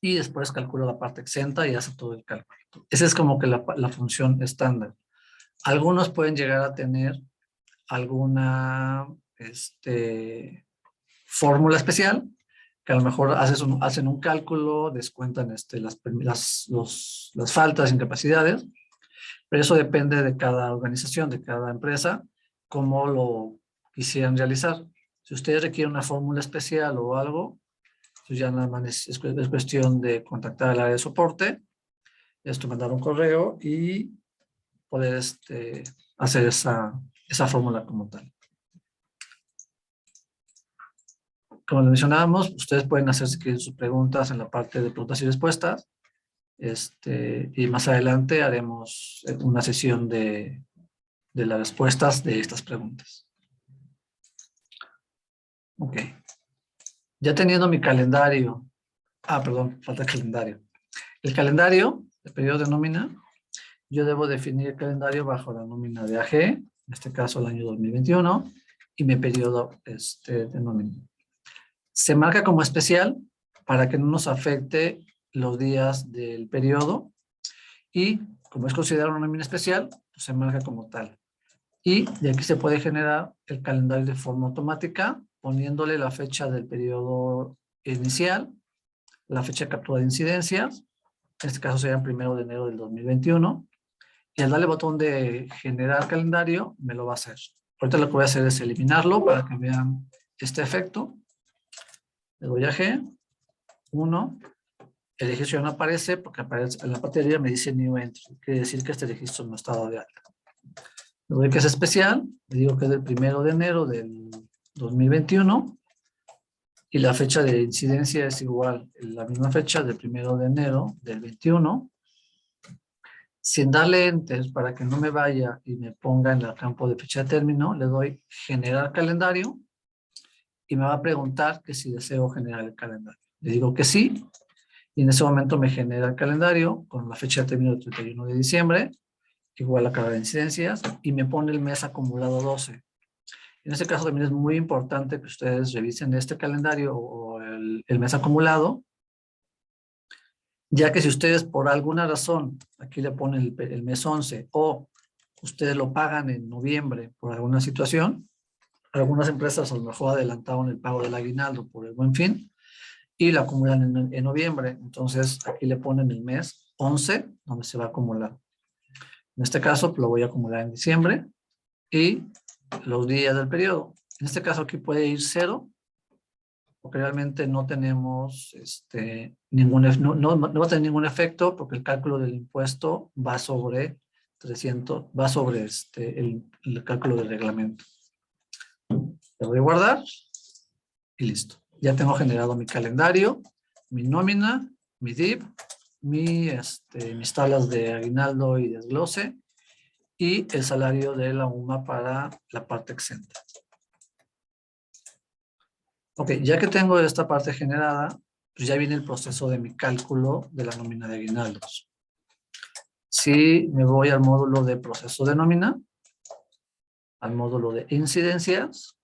y después calculo la parte exenta y hace todo el cálculo. Esa es como que la función estándar. Algunos pueden llegar a tener alguna fórmula especial, que a lo mejor hacen un cálculo, descuentan las faltas, incapacidades, pero eso depende de cada organización, de cada empresa, cómo lo quisieran realizar. Si ustedes requieren una fórmula especial o algo, pues ya nada más es cuestión de contactar al área de soporte, mandar un correo y poder hacer esa fórmula como tal. Como les mencionábamos, ustedes pueden hacer si quieren sus preguntas en la parte de preguntas y respuestas. Y más adelante haremos una sesión de las respuestas de estas preguntas. Ok. Ya teniendo mi calendario. Perdón, falta el calendario. El calendario, el periodo de nómina, yo debo definir el calendario bajo la nómina de AG, en este caso el año 2021, y mi periodo de nómina. Se marca como especial para que no nos afecte los días del periodo y como es considerado una nómina especial, pues se marca como tal. Y de aquí se puede generar el calendario de forma automática poniéndole la fecha del periodo inicial, la fecha de captura de incidencias, en este caso sería el 1 de enero del 2021, y al darle botón de generar calendario, me lo va a hacer. Ahorita lo que voy a hacer es eliminarlo para que vean este efecto. Le doy a G, 1, el registro ya no aparece porque aparece en la parte de arriba me dice New Entry, quiere decir que este registro no está dado de alta. Le doy que es especial, le digo que es del 1 de enero del 2021 y la fecha de incidencia es igual, la misma fecha del 1 de enero del 21. Sin darle enter para que no me vaya y me ponga en el campo de fecha de término, le doy generar calendario y me va a preguntar que si deseo generar el calendario. Le digo que sí y en ese momento me genera el calendario con la fecha de término del 31 de diciembre, igual a carga de incidencias y me pone el mes acumulado 12. En este caso también es muy importante que ustedes revisen este calendario o el mes acumulado, ya que si ustedes por alguna razón, aquí le ponen el mes 11, o ustedes lo pagan en noviembre por alguna situación, algunas empresas a lo mejor adelantaron el pago del aguinaldo por el Buen Fin y lo acumulan en noviembre. Entonces aquí le ponen el mes 11, donde se va a acumular. En este caso lo voy a acumular en diciembre y los días del periodo. En este caso aquí puede ir 0, porque realmente no tenemos no va a tener ningún efecto porque el cálculo del impuesto va sobre 300, va sobre el cálculo del reglamento. Le voy a guardar y listo. Ya tengo generado mi calendario, mi nómina, mi DIP, mis tablas de aguinaldo y desglose y el salario de la UMA para la parte exenta. Ok, ya que tengo esta parte generada, pues ya viene el proceso de mi cálculo de la nómina de aguinaldos. Si me voy al módulo de proceso de nómina, al módulo de incidencias,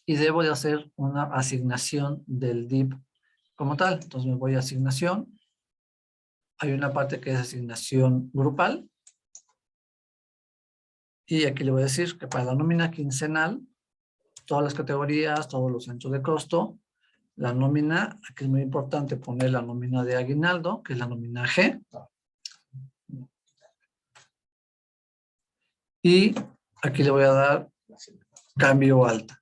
y debo de hacer una asignación del DIP como tal. Entonces me voy a asignación. Hay una parte que es asignación grupal. Y aquí le voy a decir que para la nómina quincenal, todas las categorías, todos los centros de costo, la nómina, aquí es muy importante poner la nómina de aguinaldo, que es la nómina G. Y aquí le voy a dar cambio alta.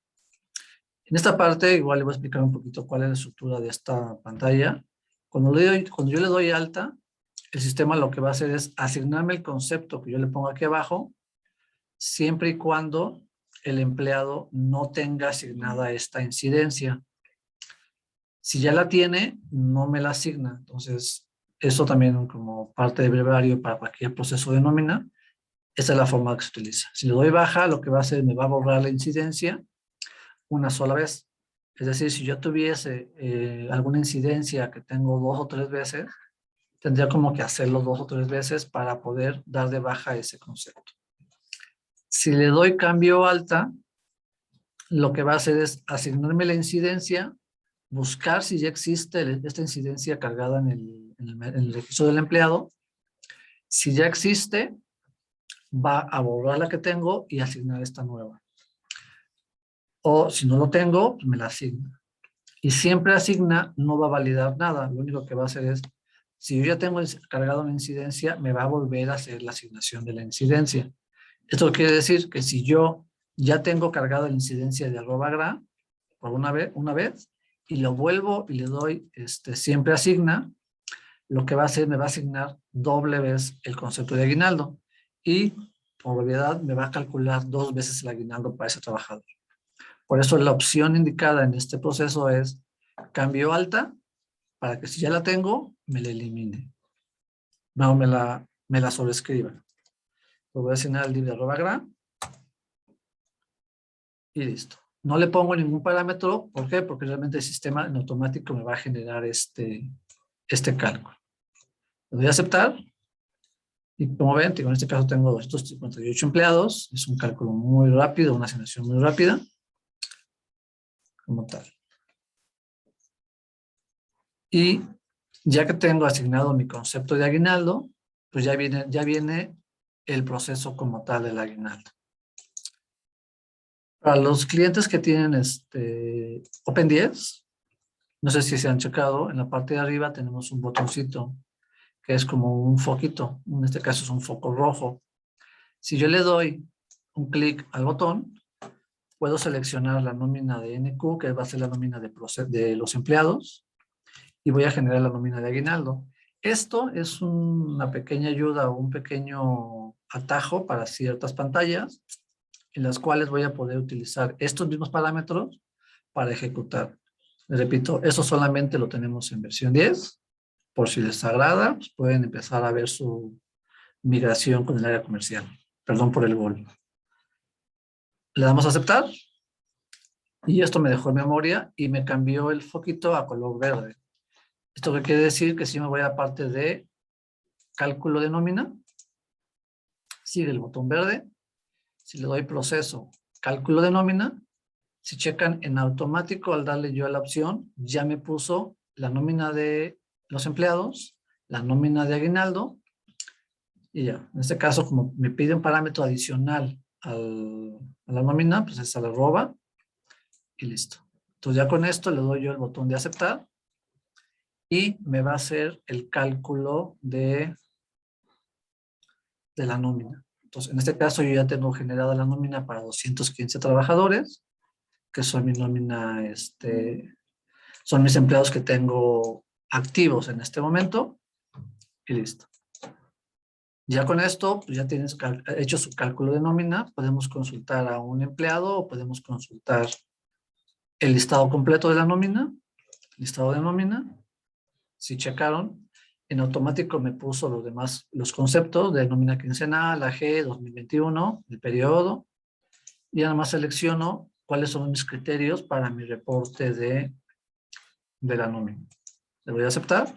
En esta parte igual le voy a explicar un poquito cuál es la estructura de esta pantalla. Cuando yo le doy alta, el sistema lo que va a hacer es asignarme el concepto que yo le pongo aquí abajo, siempre y cuando el empleado no tenga asignada esta incidencia. Si ya la tiene, no me la asigna. Entonces, eso también como parte de brevario para cualquier proceso de nómina, esa es la forma que se utiliza. Si le doy baja, lo que va a hacer, me va a borrar la incidencia una sola vez. Es decir, si yo tuviese alguna incidencia que tengo 2 o 3 veces, tendría como que hacerlo 2 o 3 veces para poder dar de baja ese concepto. Si le doy cambio alta, lo que va a hacer es asignarme la incidencia, buscar si ya existe esta incidencia cargada en el registro del empleado. Si ya existe, va a borrar la que tengo y asignar esta nueva. O si no lo tengo, pues me la asigna. Y siempre asigna, no va a validar nada. Lo único que va a hacer es, si yo ya tengo cargado una incidencia, me va a volver a hacer la asignación de la incidencia. Esto quiere decir que si yo ya tengo cargada la incidencia de @gra por una vez y lo vuelvo y le doy siempre asigna, lo que va a hacer, me va a asignar doble vez el concepto de aguinaldo y por obviedad me va a calcular 2 veces el aguinaldo para ese trabajador. Por eso la opción indicada en este proceso es cambio alta para que si ya la tengo, me la elimine. No, me la sobrescriba. Lo voy a asignar al DIP de @gra y listo. No le pongo ningún parámetro. ¿Por qué? Porque realmente el sistema en automático me va a generar este cálculo. Le doy a aceptar Y como ven, en este caso tengo 258 empleados. Es un cálculo muy rápido, una asignación muy rápida, como tal. Y ya que tengo asignado mi concepto de aguinaldo, pues ya viene el proceso como tal del aguinaldo. Para los clientes que tienen Open10, no sé si se han checado, en la parte de arriba tenemos un botoncito que es como un foquito. En este caso es un foco rojo. Si yo le doy un clic al botón, puedo seleccionar la nómina de NQ, que va a ser la nómina de los empleados, y voy a generar la nómina de aguinaldo. Esto es una pequeña ayuda o un pequeño atajo para ciertas pantallas en las cuales voy a poder utilizar estos mismos parámetros para ejecutar. Les repito, eso solamente lo tenemos en versión 10. Por si les agrada, pues pueden empezar a ver su migración con el área comercial. Perdón por el gol. Le damos a aceptar. Y esto me dejó en memoria y me cambió el foquito a color verde. Esto que quiere decir que si me voy a la parte de cálculo de nómina, sigue el botón verde. Si le doy proceso, cálculo de nómina, si checan en automático al darle yo a la opción, ya me puso la nómina de los empleados, la nómina de aguinaldo, y ya. En este caso, como me pide un parámetro adicional a la nómina, pues es a la arroba, y listo. Entonces ya con esto le doy yo el botón de aceptar, y me va a hacer el cálculo de la nómina. Entonces, en este caso yo ya tengo generada la nómina para 215 trabajadores, que son mi nómina, son mis empleados que tengo activos en este momento, y listo. Ya con esto, pues ya tienes hecho su cálculo de nómina, podemos consultar a un empleado o podemos consultar el listado completo de la nómina, listado de nómina. Si checaron, en automático me puso los demás, los conceptos de nómina quincenal, AG 2021, el periodo, y nada más selecciono cuáles son mis criterios para mi reporte de la nómina. Le voy a aceptar.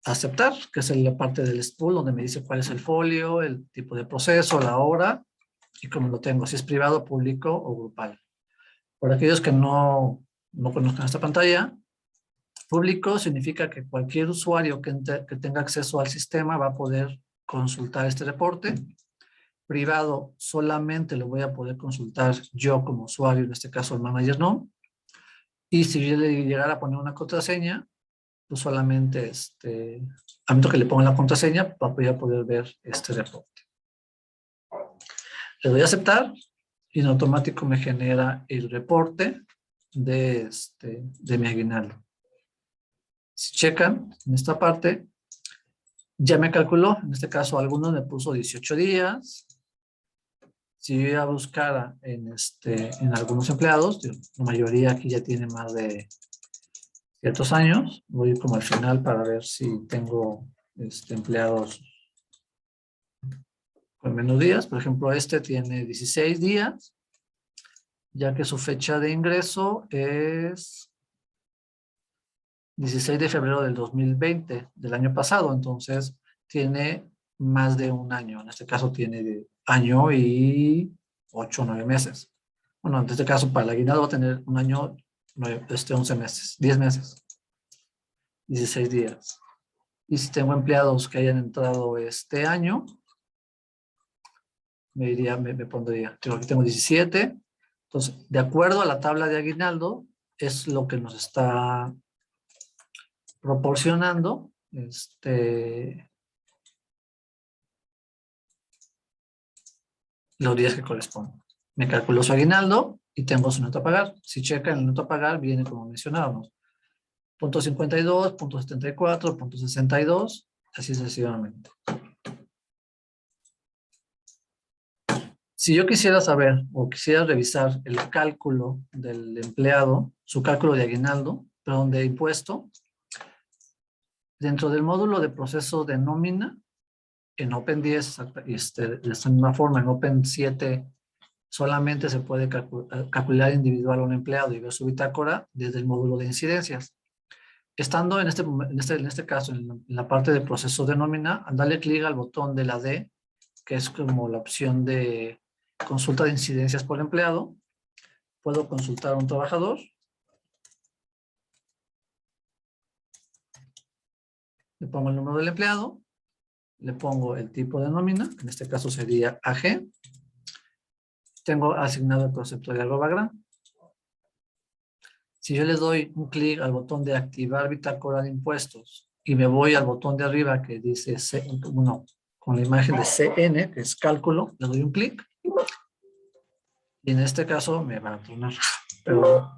Aceptar, que es la parte del spool, donde me dice cuál es el folio, el tipo de proceso, la hora, y cómo lo tengo, si es privado, público o grupal. Por aquellos que no conozcan esta pantalla, público significa que cualquier usuario que tenga acceso al sistema va a poder consultar este reporte. Privado solamente lo voy a poder consultar yo como usuario, en este caso el manager no. Y si yo le llegara a poner una contraseña, pues solamente a mí que le ponga la contraseña voy a poder ver este reporte. Le doy a aceptar y en automático me genera el reporte de mi aguinaldo. Si checan en esta parte, ya me calculó, en este caso algunos me puso 18 días. Si yo ya buscara en algunos empleados, la mayoría aquí ya tiene más de ciertos años, voy como al final para ver si tengo empleados con menos días. Por ejemplo, tiene 16 días, ya que su fecha de ingreso es 16 de febrero del 2020, del año pasado. Entonces, tiene más de un año. En este caso, tiene año y 8 o 9 meses. Bueno, en este caso, para el aguinaldo va a tener un año, 11 meses, 10 meses, 16 días. Y si tengo empleados que hayan entrado este año, me pondría, aquí tengo 17. Entonces, de acuerdo a la tabla de aguinaldo, es lo que nos está proporcionando los días que corresponden. Me calculó su aguinaldo y tengo su neto a pagar. Si checan el neto a pagar, viene como mencionábamos. Punto 52, punto 74, punto 62, así sucesivamente. Si yo quisiera saber o quisiera revisar el cálculo del empleado, su cálculo de aguinaldo, perdón, de impuesto, dentro del módulo de proceso de nómina, en Open10, de esta misma forma, en Open7, solamente se puede calcular individual a un empleado y ver su bitácora desde el módulo de incidencias. estando en este caso, en la parte de proceso de nómina, al darle clic al botón de la D, que es como la opción de consulta de incidencias por empleado, puedo consultar a un trabajador. Le pongo el número del empleado, le pongo el tipo de nómina, que en este caso sería AG. Tengo asignado el concepto de @gra. Si yo le doy un clic al botón de activar bitácora de impuestos y me voy al botón de arriba que dice con la imagen de CN, que es cálculo, le doy un clic. Y en este caso me va a tronar, pero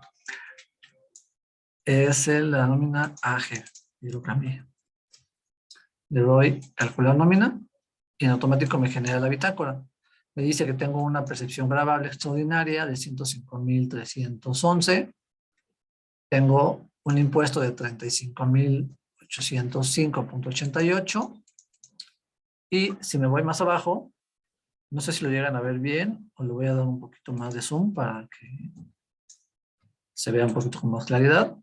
es la nómina AG. Y lo cambié. Le doy calcular nómina y en automático me genera la bitácora. Me dice que tengo una percepción gravable extraordinaria de 105.311. Tengo un impuesto de 35.805.88. Y si me voy más abajo, no sé si lo llegan a ver bien o le voy a dar un poquito más de zoom para que se vea un poquito con más claridad.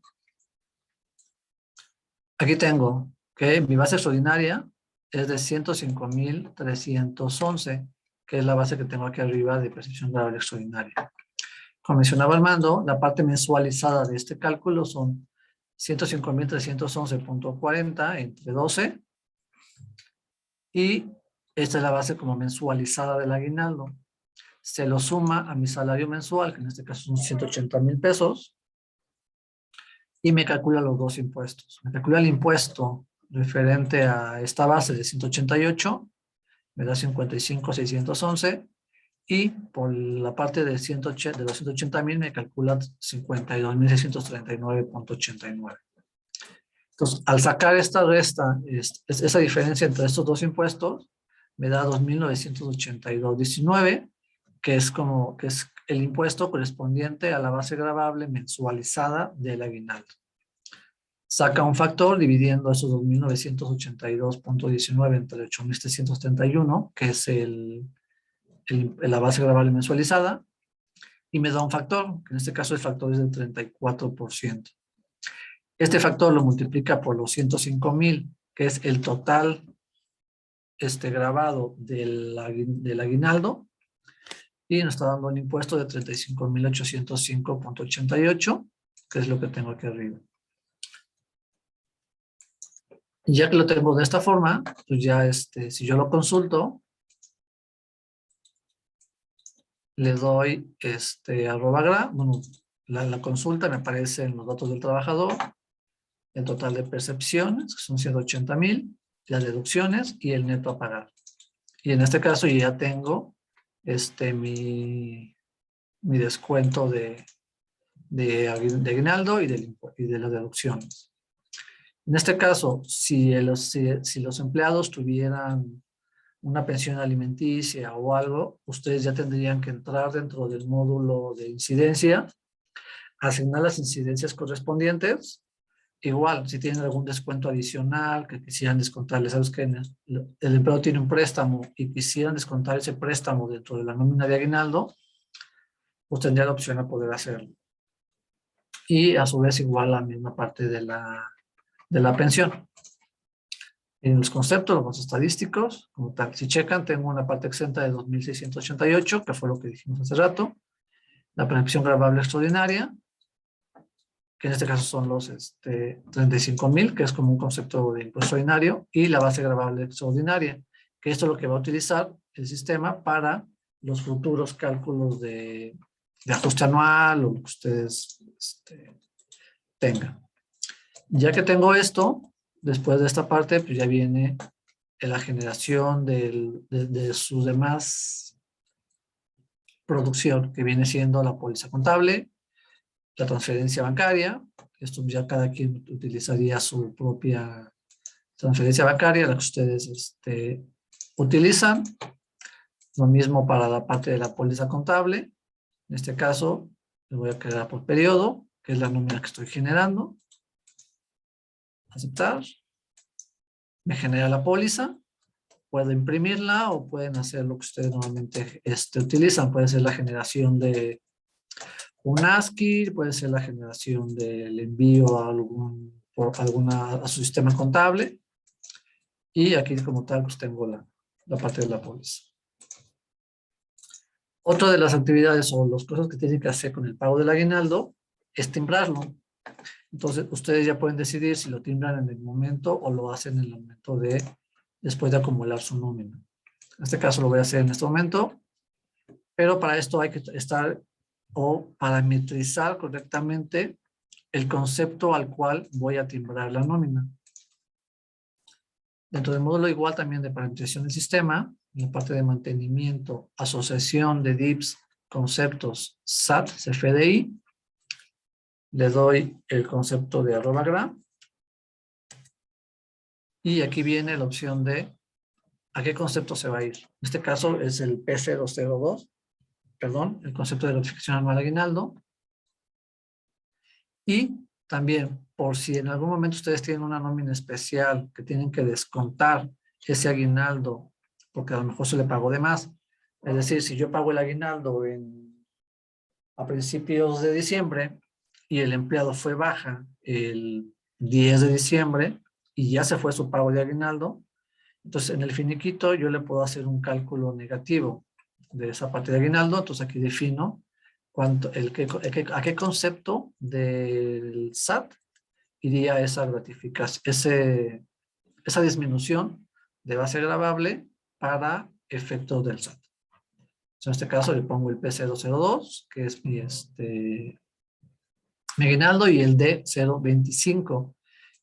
Aquí tengo que mi base extraordinaria es de 105.311, que es la base que tengo aquí arriba de percepción gravable extraordinaria. Como mencionaba Armando, la parte mensualizada de este cálculo son 105.311.40 entre 12. Y esta es la base como mensualizada del aguinaldo. Se lo suma a mi salario mensual, que en este caso son 180,000 pesos. Y me calcula los dos impuestos. Me calcula el impuesto referente a esta base de 188, me da 55,611. Y por la parte de, 280,000 me calcula 52,639.89. Entonces, al sacar esta resta, esa diferencia entre estos dos impuestos, me da 2,982.19, que es el impuesto correspondiente a la base gravable mensualizada del aguinaldo. Saca un factor dividiendo esos 2,982.19 entre 8,331, que es la base gravable mensualizada, y me da un factor, que en este caso el factor es del 34%. Este factor lo multiplica por los 105,000, que es el total gravado del aguinaldo, y nos está dando un impuesto de 35.805.88, que es lo que tengo aquí arriba. Y ya que lo tengo de esta forma, pues ya si yo lo consulto, le doy @gra, bueno, la consulta me aparecen los datos del trabajador, el total de percepciones, que son 180,000, las deducciones y el neto a pagar. Y en este caso ya tengo mi descuento de aguinaldo y de las deducciones. En este caso, si los empleados tuvieran una pensión alimenticia o algo, ustedes ya tendrían que entrar dentro del módulo de incidencia, asignar las incidencias correspondientes. Igual, si tienen algún descuento adicional que quisieran descontarles, sabes que el empleado tiene un préstamo y quisieran descontar ese préstamo dentro de la nómina de aguinaldo, pues tendría la opción a poder hacerlo. Y a su vez igual la misma parte de la pensión. En los conceptos, los estadísticos, como tal, si checan, tengo una parte exenta de 2,688, que fue lo que dijimos hace rato. La percepción gravable extraordinaria, que en este caso son los 35,000, que es como un concepto de impuesto ordinario, y la base gravable extraordinaria, que esto es lo que va a utilizar el sistema para los futuros cálculos de ajuste anual o lo que ustedes tengan. Ya que tengo esto, después de esta parte, pues ya viene la generación de su demás producción, que viene siendo la póliza contable, la transferencia bancaria. Esto ya cada quien utilizaría su propia transferencia bancaria, la que ustedes utilizan. Lo mismo para la parte de la póliza contable. En este caso, le voy a crear por periodo, que es la nómina que estoy generando. Aceptar. Me genera la póliza. Puedo imprimirla o pueden hacer lo que ustedes normalmente utilizan. Puede ser la generación de un ASCII, puede ser la generación del envío a algún a su sistema contable. Y aquí como tal pues tengo la parte de la póliza. Otra de las actividades o las cosas que tienen que hacer con el pago del aguinaldo es timbrarlo. Entonces, ustedes ya pueden decidir si lo timbran en el momento o lo hacen en el momento después de acumular su nómina. En este caso lo voy a hacer en este momento, pero para esto hay que estar o parametrizar correctamente el concepto al cual voy a timbrar la nómina. Dentro del módulo igual también de parametrización del sistema, en la parte de mantenimiento, asociación de DIPS, conceptos SAT, CFDI, le doy el concepto de @gram. Y aquí viene la opción de a qué concepto se va a ir. En este caso es el P002, perdón, el concepto de notificación anual de aguinaldo. Y también, por si en algún momento ustedes tienen una nómina especial que tienen que descontar ese aguinaldo, porque a lo mejor se le pagó de más. Es decir, si yo pago el aguinaldo a principios de diciembre y el empleado fue baja el 10 de diciembre y ya se fue su pago de aguinaldo, entonces en el finiquito yo le puedo hacer un cálculo negativo de esa parte de aguinaldo. Entonces aquí defino a qué concepto del SAT iría esa gratificación, esa disminución de base gravable para efectos del SAT. Entonces, en este caso le pongo el P002, que es mi aguinaldo, y el D025,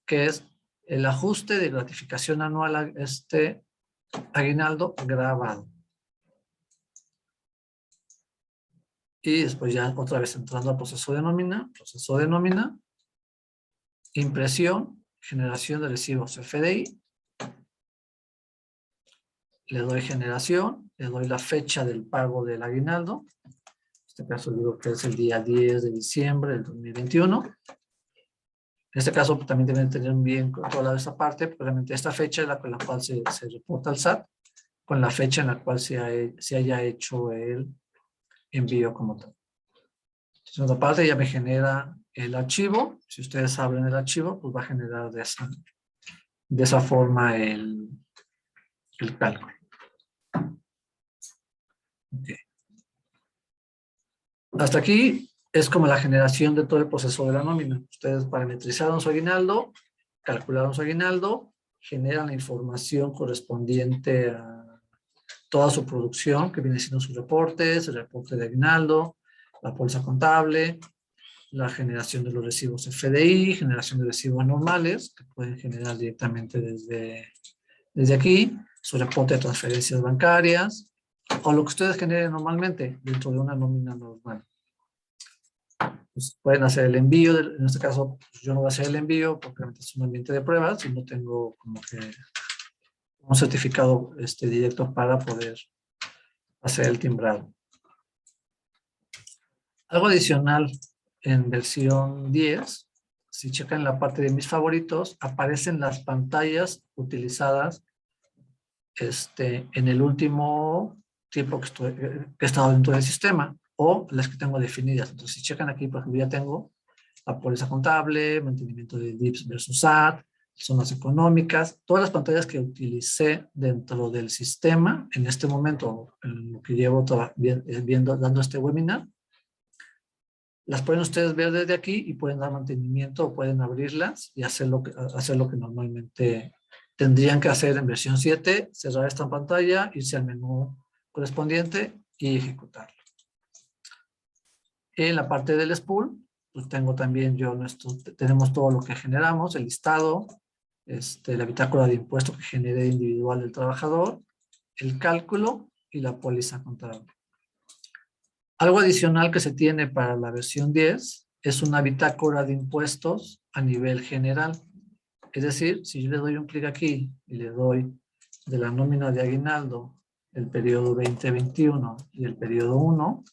que es el ajuste de gratificación anual a este aguinaldo grabado. Y después ya otra vez entrando al proceso de nómina, impresión, generación de recibos FDI, le doy generación, le doy la fecha del pago del aguinaldo, en este caso digo que es el día 10 de diciembre del 2021. En este caso también deben tener bien controlada esa parte, porque realmente esta fecha es con la cual se reporta al SAT, con la fecha en la cual se haya hecho el envío como tal. Entonces, en otra parte ya me genera el archivo. Si ustedes abren el archivo, pues va a generar de esa forma el cálculo. Okay. Hasta aquí es como la generación de todo el proceso de la nómina. Ustedes parametrizaron su aguinaldo, calcularon su aguinaldo, generan la información correspondiente a toda su producción, que viene siendo sus reportes, el reporte de aguinaldo, la póliza contable, la generación de los recibos FDI, generación de recibos anuales, que pueden generar directamente desde aquí, su reporte de transferencias bancarias, o lo que ustedes generen normalmente dentro de una nómina normal. Pues pueden hacer el envío, en este caso pues yo no voy a hacer el envío porque es un ambiente de pruebas y no tengo como que un certificado directo para poder hacer el timbrado. Algo adicional en versión 10, si checan la parte de mis favoritos, aparecen las pantallas utilizadas en el último tiempo que he estado dentro del sistema, o las que tengo definidas. Entonces, si checan aquí, por ejemplo, ya tengo la póliza contable, mantenimiento de DIPS versus SAT, zonas económicas, todas las pantallas que utilicé dentro del sistema en este momento, en lo que llevo dando este webinar, las pueden ustedes ver desde aquí y pueden dar mantenimiento o pueden abrirlas y hacer lo que normalmente tendrían que hacer en versión 7, cerrar esta pantalla, irse al menú correspondiente y ejecutarlo. En la parte del spool, pues tengo también tenemos todo lo que generamos, el listado, la bitácora de impuestos que generé individual del trabajador, el cálculo y la póliza contable. Algo adicional que se tiene para la versión 10 es una bitácora de impuestos a nivel general. Es decir, si yo le doy un clic aquí y le doy de la nómina de aguinaldo el periodo 2021 y el periodo 1,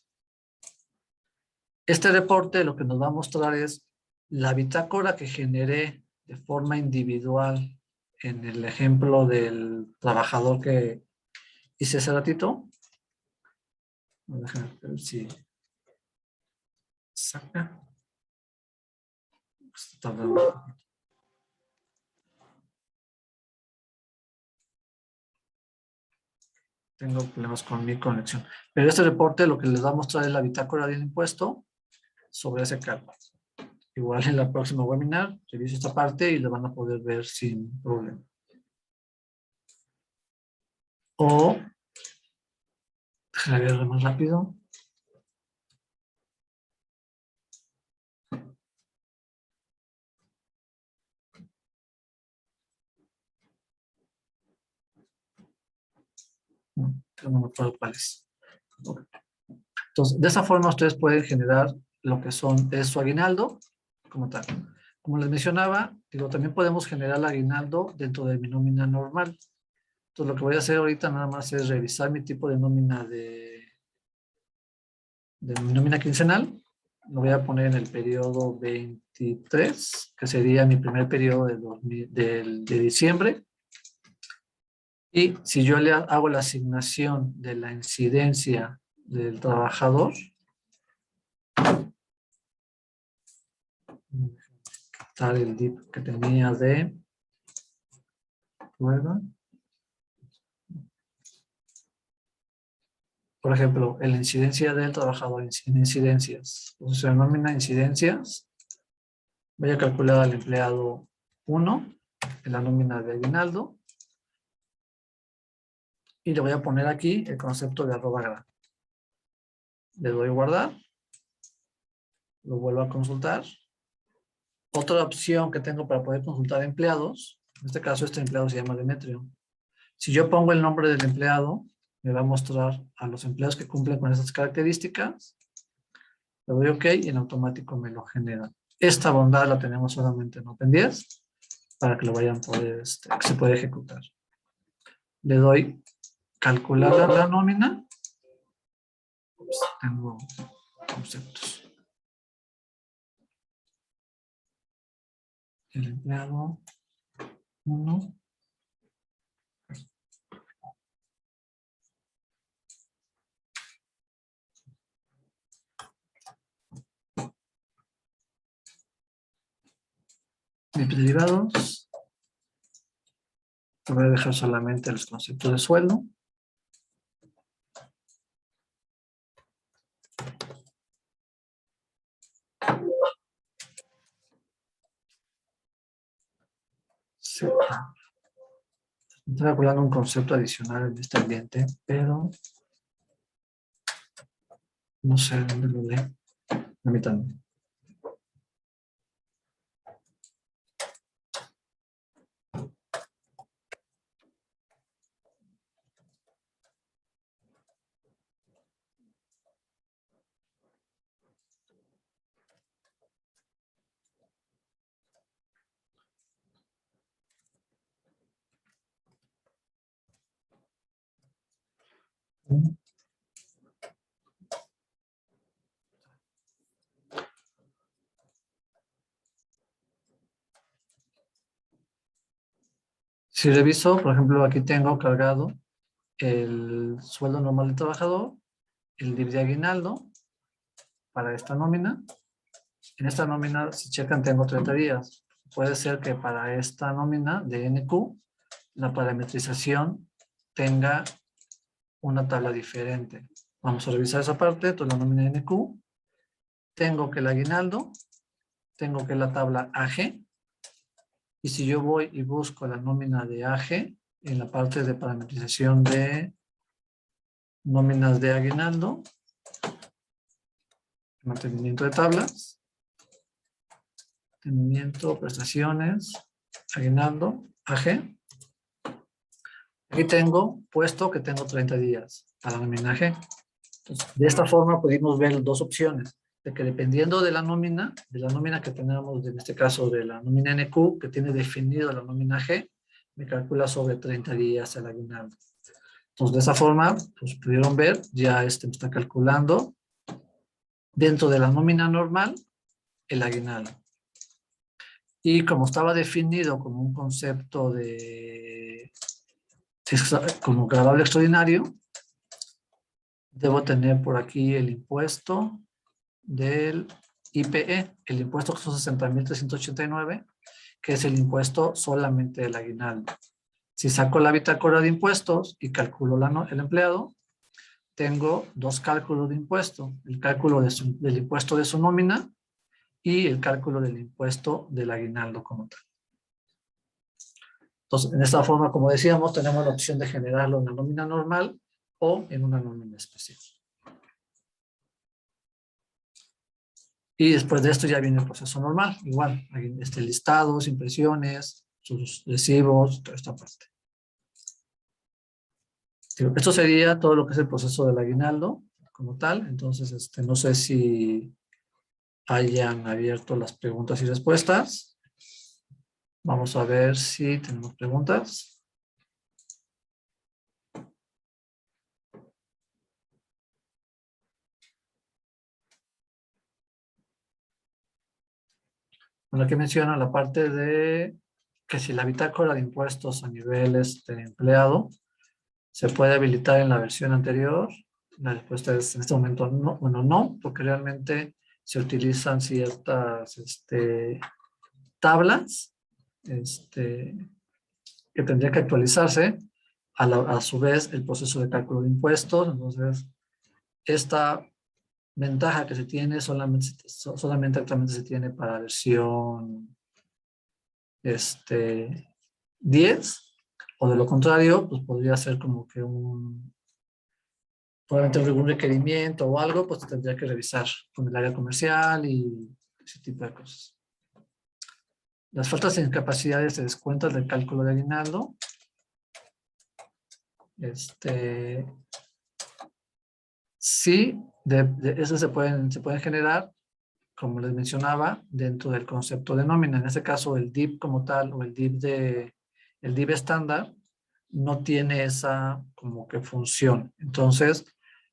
este reporte lo que nos va a mostrar es la bitácora que generé de forma individual en el ejemplo del trabajador que hice hace ratito. Déjame ver si saca. Está tardando. Tengo problemas con mi conexión. Pero este reporte lo que les va a mostrar es la bitácora del impuesto sobre ese cálculo. Igual en la próxima webinar, reviso esta parte y lo van a poder ver sin problema. O, déjame verlo más rápido. No me acuerdo cuál es. Entonces, de esa forma ustedes pueden generar lo que es su aguinaldo como tal. Como les mencionaba, digo, también podemos generar el aguinaldo dentro de mi nómina normal. Entonces, lo que voy a hacer ahorita nada más es revisar mi tipo de nómina de mi nómina quincenal. Lo voy a poner en el periodo 23, que sería mi primer periodo de diciembre. Y si yo le hago la asignación de la incidencia del trabajador, quitar el dip que tenía de prueba. Por ejemplo, la incidencia del trabajador en incidencias. Entonces se denomina incidencias. Voy a calcular al empleado 1 en la nómina de aguinaldo. Y le voy a poner aquí el concepto de @grad. Le doy guardar. Lo vuelvo a consultar. Otra opción que tengo para poder consultar empleados, en este caso este empleado se llama Demetrio. Si yo pongo el nombre del empleado, me va a mostrar a los empleados que cumplen con esas características. Le doy OK y en automático me lo genera. Esta bondad la tenemos solamente en Open10 para que lo vayan a poder, que se pueda ejecutar. Le doy calcular la nómina. Ups, tengo conceptos. El empleado 1. Derivados. Voy a dejar solamente los conceptos de sueldo. Sí. Estoy calculando un concepto adicional en este ambiente, pero no sé dónde lo lee. Permítanme. Si reviso, por ejemplo, aquí tengo cargado el sueldo normal del trabajador, el DIP de aguinaldo para esta nómina. En esta nómina, si checan, tengo 30 días. Puede ser que para esta nómina de NQ, la parametrización tenga una tabla diferente. Vamos a revisar esa parte, toda la nómina de NQ. Tengo que el aguinaldo, tengo que la tabla AG. Y si yo voy y busco la nómina de AG, en la parte de parametrización de nóminas de aguinaldo, mantenimiento de tablas, mantenimiento, prestaciones, aguinaldo, AG. Aquí tengo puesto que tengo 30 días para la nómina AG. Entonces, de esta forma pudimos ver dos opciones, de que dependiendo de la nómina que tenemos, en este caso de la nómina NQ, que tiene definido la nómina G, me calcula sobre 30 días el aguinaldo. Entonces, de esa forma, pues pudieron ver, ya me está calculando dentro de la nómina normal el aguinaldo. Y como estaba definido como un concepto como grabable extraordinario, debo tener por aquí el impuesto del IPE, el impuesto que son 60.389, que es el impuesto solamente del aguinaldo. Si saco la bitácora de impuestos y calculo el empleado, tengo dos cálculos de impuesto, el cálculo del impuesto de su nómina y el cálculo del impuesto del aguinaldo como tal. Entonces, en esta forma, como decíamos, tenemos la opción de generarlo en una nómina normal o en una nómina especial. Y después de esto ya viene el proceso normal, igual, listados, impresiones, sus recibos, toda esta parte. Esto sería todo lo que es el proceso del aguinaldo como tal. Entonces, no sé si hayan abierto las preguntas y respuestas. Vamos a ver si tenemos preguntas. Bueno, aquí menciona la parte de que si la bitácora de impuestos a nivel empleado se puede habilitar en la versión anterior. La respuesta es en este momento no, bueno, no, porque realmente se utilizan ciertas tablas que tendría que actualizarse. A su vez, el proceso de cálculo de impuestos. Entonces, esta ventaja que se tiene solamente actualmente se tiene para versión 10, o de lo contrario, pues podría ser como que probablemente algún requerimiento o algo, pues tendría que revisar con el área comercial y ese tipo de cosas. Las faltas de incapacidades se descuentan del cálculo de aguinaldo. Sí, eso se pueden generar, como les mencionaba, dentro del concepto de nómina. En este caso, el DIP como tal, o el DIP estándar, no tiene esa como que función. Entonces,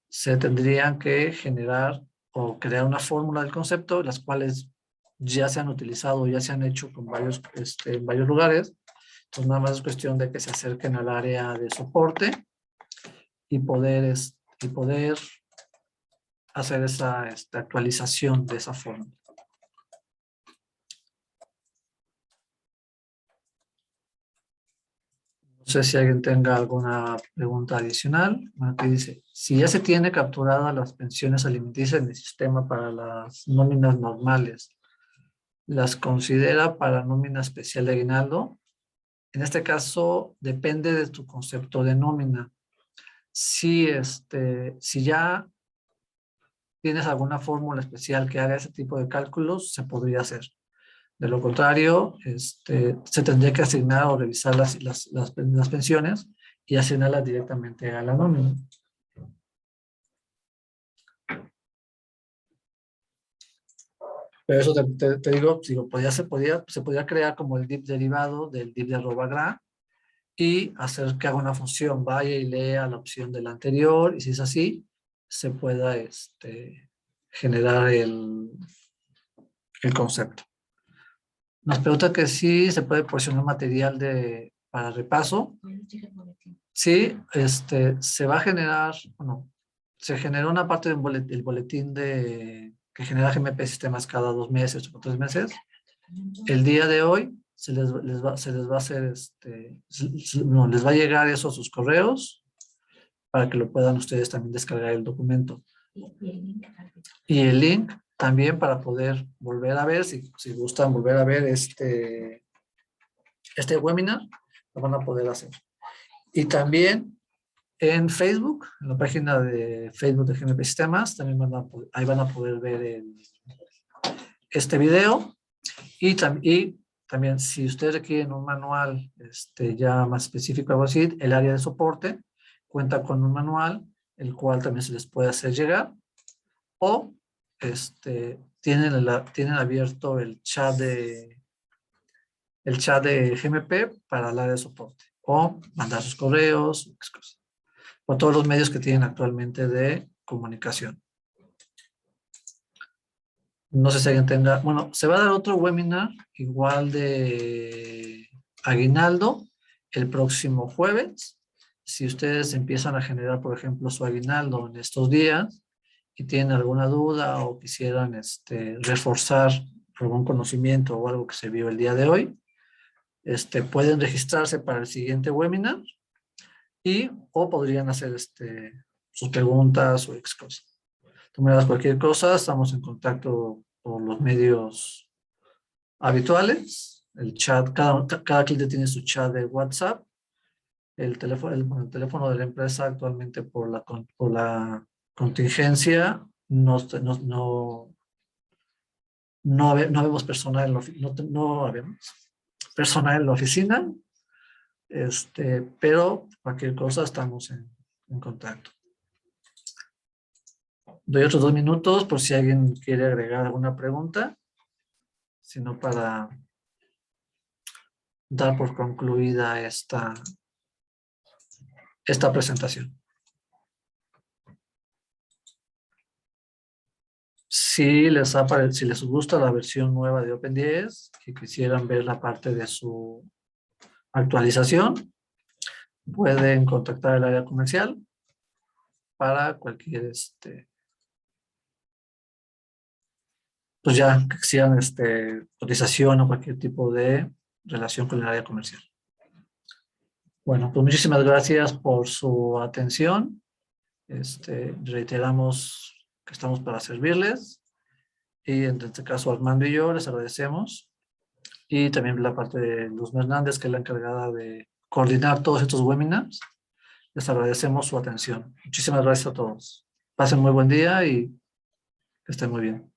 se tendrían que generar o crear una fórmula del concepto, las cuales ya se han utilizado, ya se han hecho con en varios lugares. Entonces, nada más es cuestión de que se acerquen al área de soporte y poder hacer esa actualización de esa forma. No sé si alguien tenga alguna pregunta adicional. Bueno, aquí dice, si ya se tiene capturadas las pensiones alimenticias en el sistema para las nóminas normales, ¿las considera para nómina especial de aguinaldo? En este caso, depende de tu concepto de nómina. Si ya tienes alguna fórmula especial que haga ese tipo de cálculos, se podría hacer. De lo contrario, se tendría que asignar o revisar las pensiones y asignarlas directamente a la nómina. Pero eso te digo, se podía crear como el DIP derivado del DIP de @gra y hacer que haga una función, vaya y lea la opción del anterior, y si es así, se pueda generar el concepto. Nos pregunta que si se puede proporcionar material para repaso. Sí, se va a generar, bueno, se generó una parte del boletín que genera GMP Sistemas cada 2 meses o 3 meses. El día de hoy se les va a hacer, les va a llegar eso a sus correos para que lo puedan ustedes también descargar el documento. Y el link también para poder volver a ver, si gustan volver a ver este webinar, lo van a poder hacer. Y también en Facebook, en la página de Facebook de GMP Sistemas, también ahí van a poder ver este video. Y también, si ustedes requieren un manual ya más específico, algo así, el área de soporte cuenta con un manual, el cual también se les puede hacer llegar. O tienen abierto el chat de GMP para el área de soporte. O mandar sus correos, o todos los medios que tienen actualmente de comunicación. No sé si alguien tenga... Bueno, se va a dar otro webinar igual de aguinaldo el próximo jueves. Si ustedes empiezan a generar, por ejemplo, su aguinaldo en estos días y tienen alguna duda o quisieran reforzar algún conocimiento o algo que se vio el día de hoy, pueden registrarse para el siguiente webinar o podrían hacer sus preguntas o X cosas. Tú me das cualquier cosa, estamos en contacto por los medios habituales. El chat, cada cliente tiene su chat de WhatsApp. El teléfono de la empresa actualmente por la contingencia no habemos personal en la oficina, no habemos personal en la oficina, pero cualquier cosa estamos en contacto. Doy otros 2 minutos por si alguien quiere agregar alguna pregunta, sino para dar por concluida esta presentación. Si les gusta la versión nueva de Open10 y quisieran ver la parte de su actualización, pueden contactar el área comercial para cualquier, pues ya que quisieran cotización o cualquier tipo de relación con el área comercial. Bueno, pues muchísimas gracias por su atención. Reiteramos que estamos para servirles. Y en este caso Armando y yo les agradecemos. Y también la parte de Luz Hernández, que es la encargada de coordinar todos estos webinars. Les agradecemos su atención. Muchísimas gracias a todos. Pasen muy buen día y que estén muy bien.